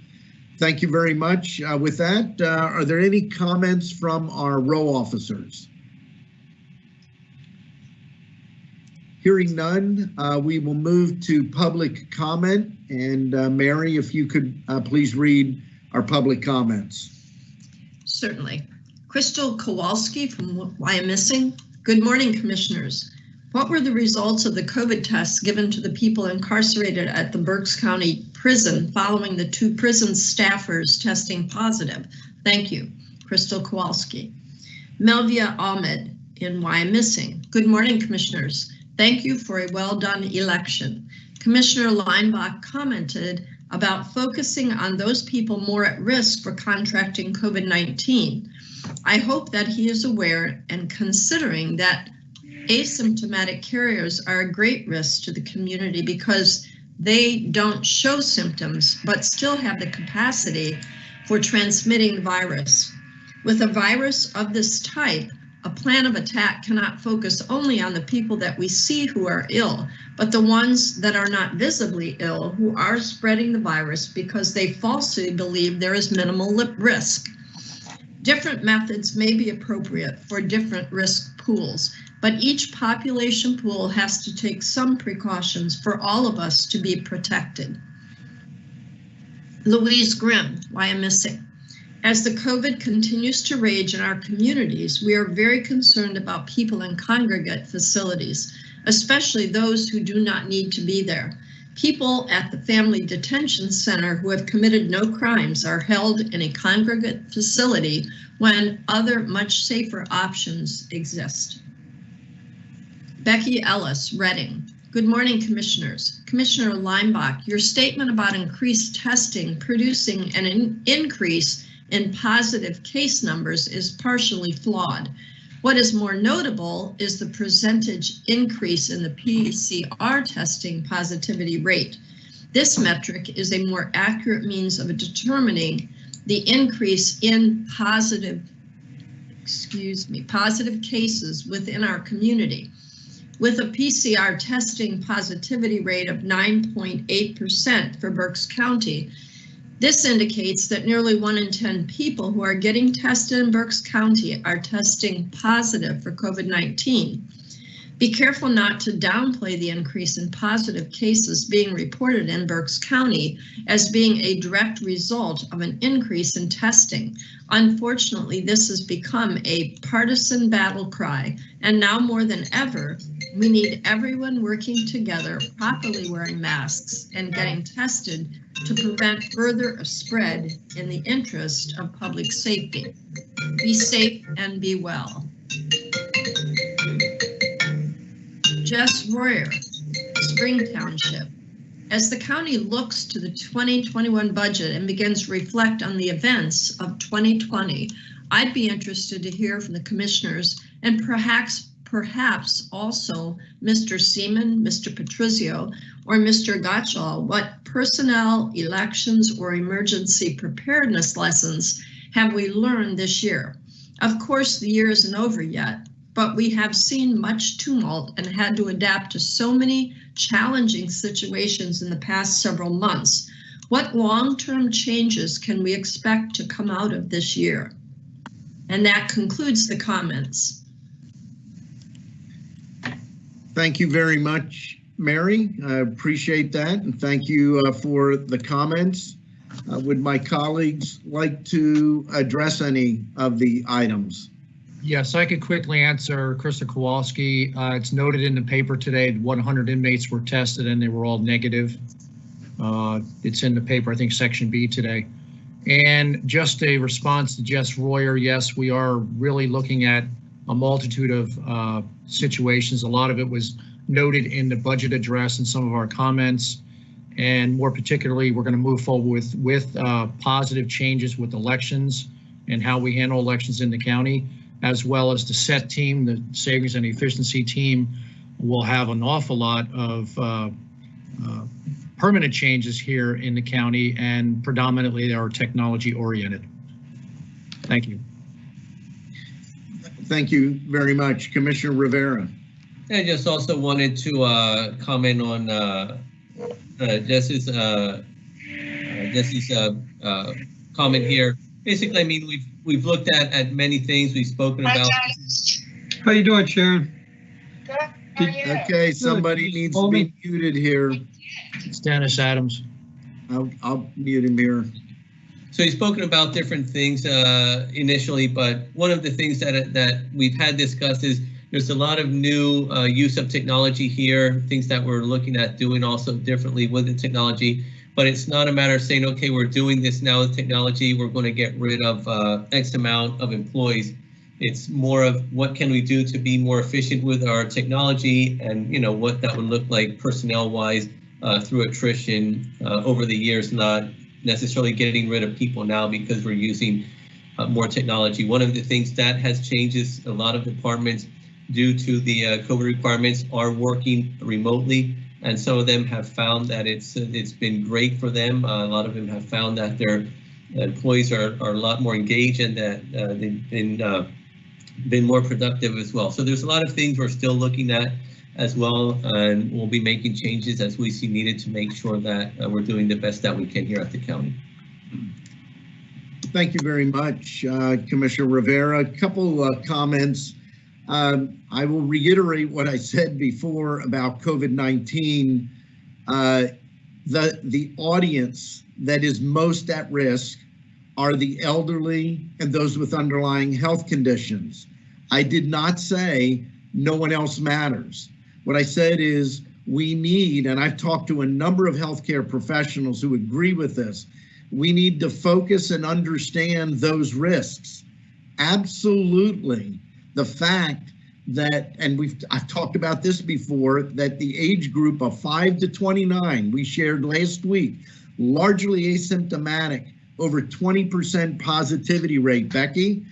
thank you very much. With that, are there any comments from our row officers? Hearing none, we will move to public comment. And Mary, if you could please read our public comments. Certainly. Crystal Kowalski from Why I'm Missing. Good morning, commissioners. What were the results of the COVID tests given to the people incarcerated at the Berks County Prison following the 2 prison staffers testing positive? Thank you. Crystal Kowalski. Melvia Ahmed in Why I'm Missing. Good morning, commissioners. Thank you for a well-done election. Commissioner Leinbach commented about focusing on those people more at risk for contracting COVID-19. I hope that he is aware and considering that asymptomatic carriers are a great risk to the community because they don't show symptoms but still have the capacity for transmitting the virus. With a virus of this type, a plan of attack cannot focus only on the people that we see who are ill, but the ones that are not visibly ill who are spreading the virus because they falsely believe there is minimal risk. Different methods may be appropriate for different risk pools. but each population pool has to take some precautions for all of us to be protected. Louise Grimm, why I'm missing. As the COVID continues to rage in our communities, we are very concerned about people in congregate facilities, especially those who do not need to be there. People at the Family Detention Center who have committed no crimes are held in a congregate facility when other much safer options exist. Becky Ellis, Reading. Good morning, Commissioners. Commissioner Leimbach, your statement about increased testing producing an increase in positive case numbers is partially flawed. What is more notable is the percentage increase in the PCR testing positivity rate. This metric is a more accurate means of determining the increase in positive cases within our community. With a PCR testing positivity rate of 9.8% for Berks County, this indicates that nearly 1 in 10 people who are getting tested in Berks County are testing positive for COVID-19. Be careful not to downplay the increase in positive cases being reported in Berks County as being a direct result of an increase in testing. Unfortunately, this has become a partisan battle cry, and now more than ever, we need everyone working together, properly wearing masks and getting tested to prevent further spread in the interest of public safety. Be safe and be well. Jess Royer, Spring Township. As the county looks to the 2021 budget and begins to reflect on the events of 2020, I'd be interested to hear from the commissioners and perhaps also Mr. Seaman, Mr. Patrizio, or Mr. Gottschall, what personnel, elections, or emergency preparedness lessons have we learned this year? Of course, the year isn't over yet, but we have seen much tumult and had to adapt to so many challenging situations in the past several months. What long-term changes can we expect to come out of this year? And that concludes the comments. Thank you very much, Mary. I appreciate that, and thank you for the comments. Would my colleagues like to address any of the items? Yes, I could quickly answer Krista Kowalski. It's noted in the paper today that 100 inmates were tested and they were all negative. It's in the paper, I think section B today. And just a response to Jess Royer, yes, we are really looking at a multitude of situations. A lot of it was noted in the budget address and some of our comments. And more particularly, we're going to move forward with positive changes with elections and how we handle elections in the county, as well as the SET team, the Savings and Efficiency team, will have an awful lot of permanent changes here in the county, and predominantly they are technology oriented. Thank you. Thank you very much. Commissioner Rivera. I just also wanted to comment on Jesse's comment here. Basically, I mean, we've looked at many things. We've spoken about. How you doing, Sharon? Okay, somebody needs to be muted here. It's Dennis Adams. I'll mute him here. So he's spoken about different things initially, but one of the things that we've had discussed is there's a lot of new use of technology here, things that we're looking at doing also differently with the technology. But it's not a matter of saying, okay, we're doing this now with technology, we're going to get rid of X amount of employees. It's more of what can we do to be more efficient with our technology, and what that would look like personnel-wise through attrition over the years, not necessarily getting rid of people now because we're using more technology. One of the things that has changed is a lot of departments, due to the COVID requirements, are working remotely, and some of them have found that it's been great for them. A lot of them have found that their employees are a lot more engaged, and that they've been more productive as well. So there's a lot of things we're still looking at as well, and we'll be making changes as we see needed to make sure that we're doing the best that we can here at the county. Thank you very much, Commissioner Rivera. A couple comments. I will reiterate what I said before about COVID-19. The audience that is most at risk are the elderly and those with underlying health conditions. I did not say no one else matters. What I said is we need, and I've talked to a number of healthcare professionals who agree with this, we need to focus and understand those risks. Absolutely. The fact that, and I've talked about this before, that the age group of 5 to 29, we shared last week, largely asymptomatic, over 20% positivity rate. Becky,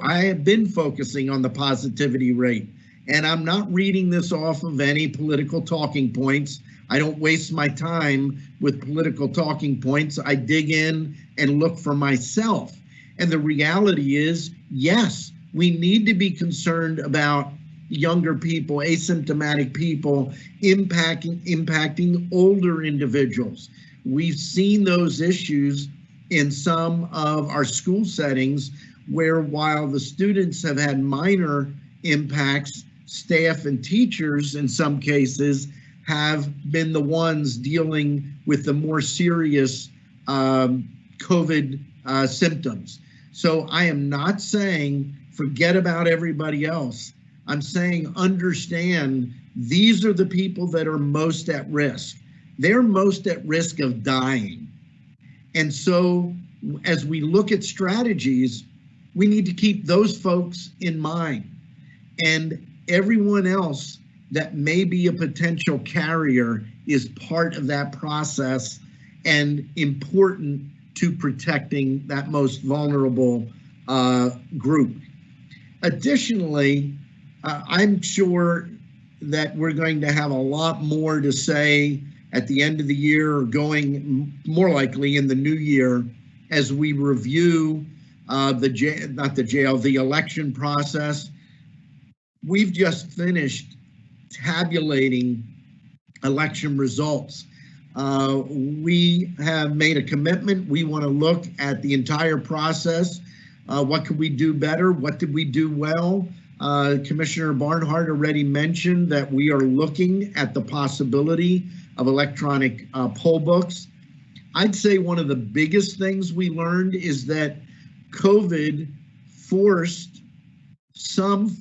I have been focusing on the positivity rate, and I'm not reading this off of any political talking points. I don't waste my time with political talking points. I dig in and look for myself. And the reality is, yes, we need to be concerned about younger people, asymptomatic people, impacting older individuals. We've seen those issues in some of our school settings where, while the students have had minor impacts, staff and teachers in some cases have been the ones dealing with the more serious COVID symptoms. So I am not saying forget about everybody else. I'm saying understand these are the people that are most at risk. They're most at risk of dying. And so as we look at strategies, we need to keep those folks in mind. And everyone else that may be a potential carrier is part of that process and important to protecting that most vulnerable group. Additionally, I'm sure that we're going to have a lot more to say at the end of the year, or going more likely in the new year, as we review the election process. We've just finished tabulating election results. We have made a commitment. We want to look at the entire process. What could we do better? What did we do well? Commissioner Barnhart already mentioned that we are looking at the possibility of electronic poll books. I'd say one of the biggest things we learned is that COVID forced some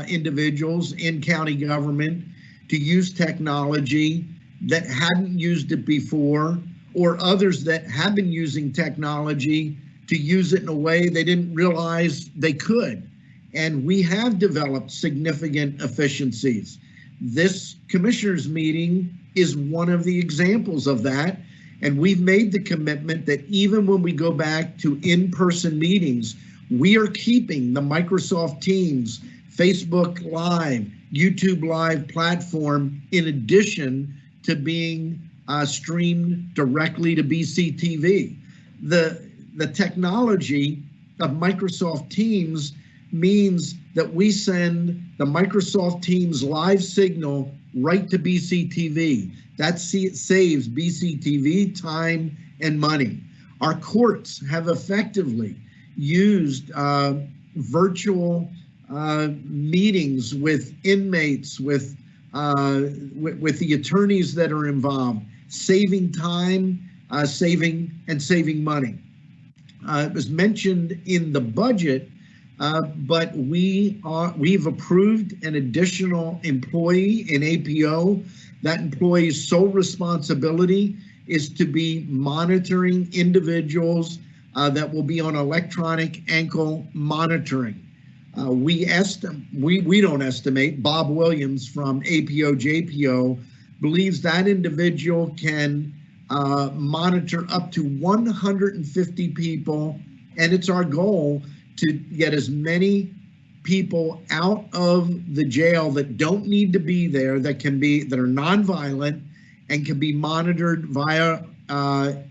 individuals in county government to use technology that hadn't used it before, or others that have been using technology to use it in a way they didn't realize they could. And we have developed significant efficiencies. This commissioners meeting is one of the examples of that. And we've made the commitment that even when we go back to in-person meetings, we are keeping the Microsoft Teams, Facebook Live, YouTube Live platform, in addition to being streamed directly to BCTV. The technology of Microsoft Teams means that we send the Microsoft Teams live signal right to BCTV. That saves BCTV time and money. Our courts have effectively used virtual meetings with inmates, with the attorneys that are involved, saving time, saving money. It was mentioned in the budget, but we've approved an additional employee in APO. That employee's sole responsibility is to be monitoring individuals that will be on electronic ankle monitoring. We don't estimate. Bob Williams from APO JPO believes that individual can monitor up to 150 people, and it's our goal to get as many people out of the jail that don't need to be there, that are nonviolent and can be monitored via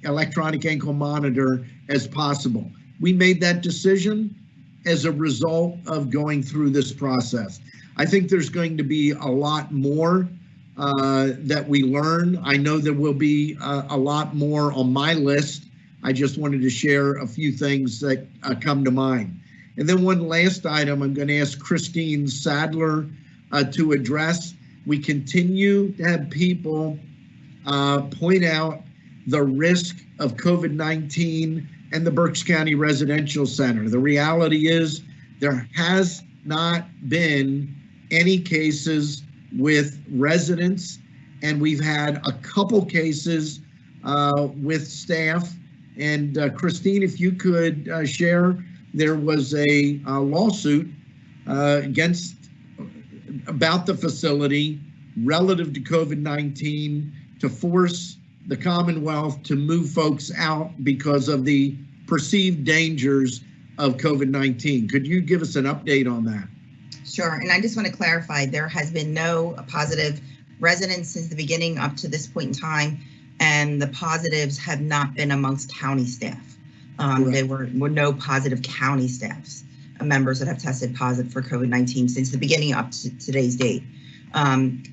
electronic ankle monitor as possible. We made that decision as a result of going through this process. I think there's going to be a lot more that we learn. I know there will be a lot more on my list. I just wanted to share a few things that come to mind. And then one last item I'm going to ask Christine Sadler to address. We continue to have people point out the risk of COVID-19 and the Berks County Residential Center. The reality is there has not been any cases with residents, and we've had a couple cases with staff. And Christine, if you could share, there was a lawsuit about the facility relative to COVID-19 to force the Commonwealth to move folks out because of the perceived dangers of COVID-19. Could you give us an update on that? Sure, and I just want to clarify, there has been no positive residents since the beginning up to this point in time, and the positives have not been amongst county staff. There were no positive county staffs, members that have tested positive for COVID-19 since the beginning up to today's date.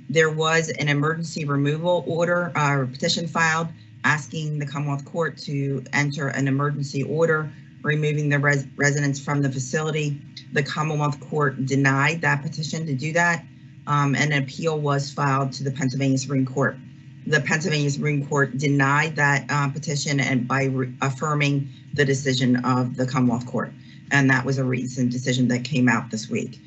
There was an emergency removal order petition filed asking the Commonwealth Court to enter an emergency order removing the residents from the facility. The Commonwealth Court denied that petition to do that, and an appeal was filed to the Pennsylvania Supreme Court. The Pennsylvania Supreme Court denied that petition and by affirming the decision of the Commonwealth Court. And that was a recent decision that came out this week.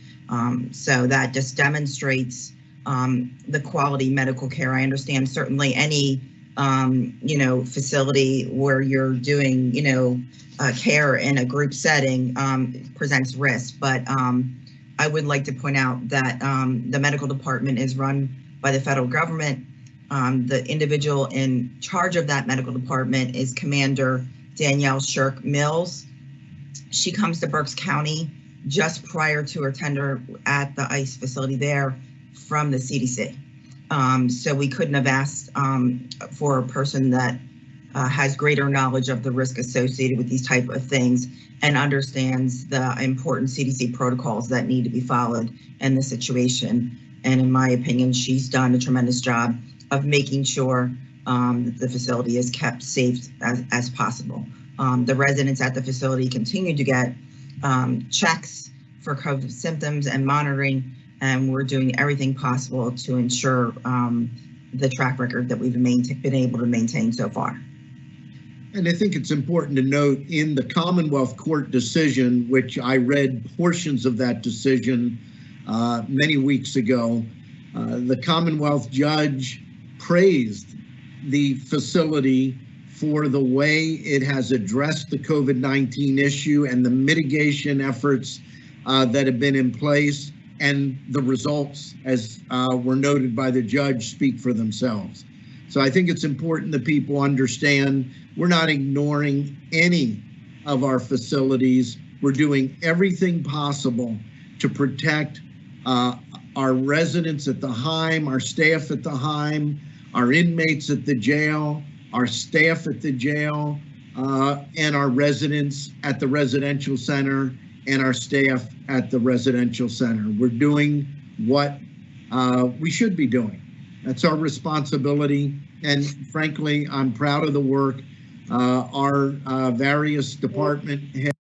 So that just demonstrates the quality medical care. I understand certainly any, facility where you're doing, care in a group setting presents risk. But I would like to point out that the medical department is run by the federal government. The individual in charge of that medical department is Commander Danielle Shirk Mills. She comes to Berks County just prior to her tender at the ICE facility there from the CDC. So we couldn't have asked for a person that has greater knowledge of the risk associated with these type of things and understands the important CDC protocols that need to be followed in this situation. And in my opinion, she's done a tremendous job of making sure that the facility is kept safe as possible. The residents at the facility continue to get checks for COVID symptoms and monitoring, and we're doing everything possible to ensure the track record that we've been able to maintain so far. And I think it's important to note in the Commonwealth Court decision, which I read portions of that decision many weeks ago, the Commonwealth judge praised the facility for the way it has addressed the COVID-19 issue and the mitigation efforts that have been in place, and the results, as were noted by the judge, speak for themselves. So I think it's important that people understand we're not ignoring any of our facilities. We're doing everything possible to protect our residents at the Heim, our staff at the Heim, our inmates at the jail, our staff at the jail, and our residents at the residential center and our staff at the residential center. We're doing what we should be doing. That's our responsibility. And frankly, I'm proud of the work our various department heads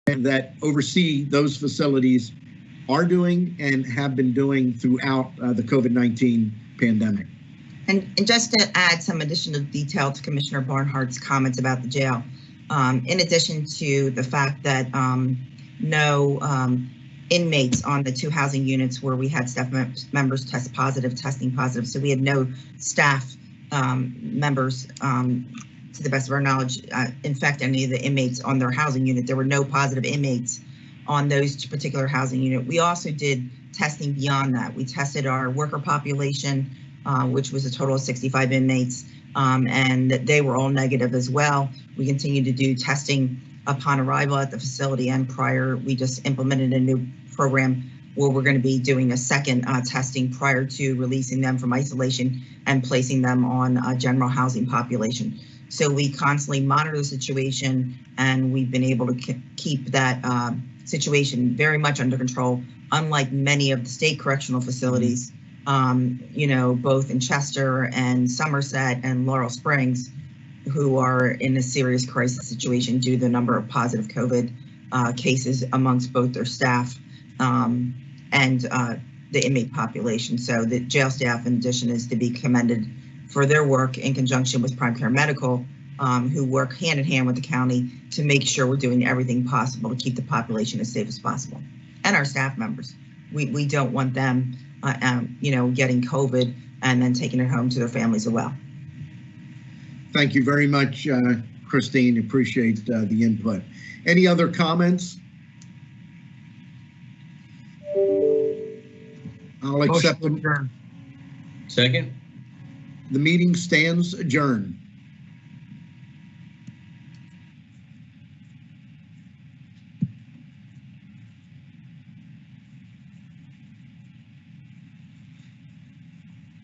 that oversee those facilities are doing and have been doing throughout the COVID-19 pandemic. And just to add some additional detail to Commissioner Barnhart's comments about the jail, in addition to the fact that no inmates on the 2 housing units where we had staff members testing positive, so we had no staff members, to the best of our knowledge, infect any of the inmates on their housing unit. There were no positive inmates on those particular housing unit. We also did testing beyond that. We tested our worker population, which was a total of 65 inmates, and they were all negative as well. We continue to do testing upon arrival at the facility, and prior, we just implemented a new program where we're going to be doing a second testing prior to releasing them from isolation and placing them on a general housing population. So we constantly monitor the situation, and we've been able to keep that situation very much under control, unlike many of the state correctional facilities, both in Chester and Somerset and Laurel Springs, who are in a serious crisis situation due to the number of positive COVID cases amongst both their staff and the inmate population. So the jail staff, in addition, is to be commended for their work in conjunction with Prime Care Medical, who work hand in hand with the county to make sure we're doing everything possible to keep the population as safe as possible. And our staff members. We don't want them, getting COVID and then taking it home to their families as well. Thank you very much, Christine. Appreciate the input. Any other comments? I'll accept them. Motion to adjourn. Second? The meeting stands adjourned.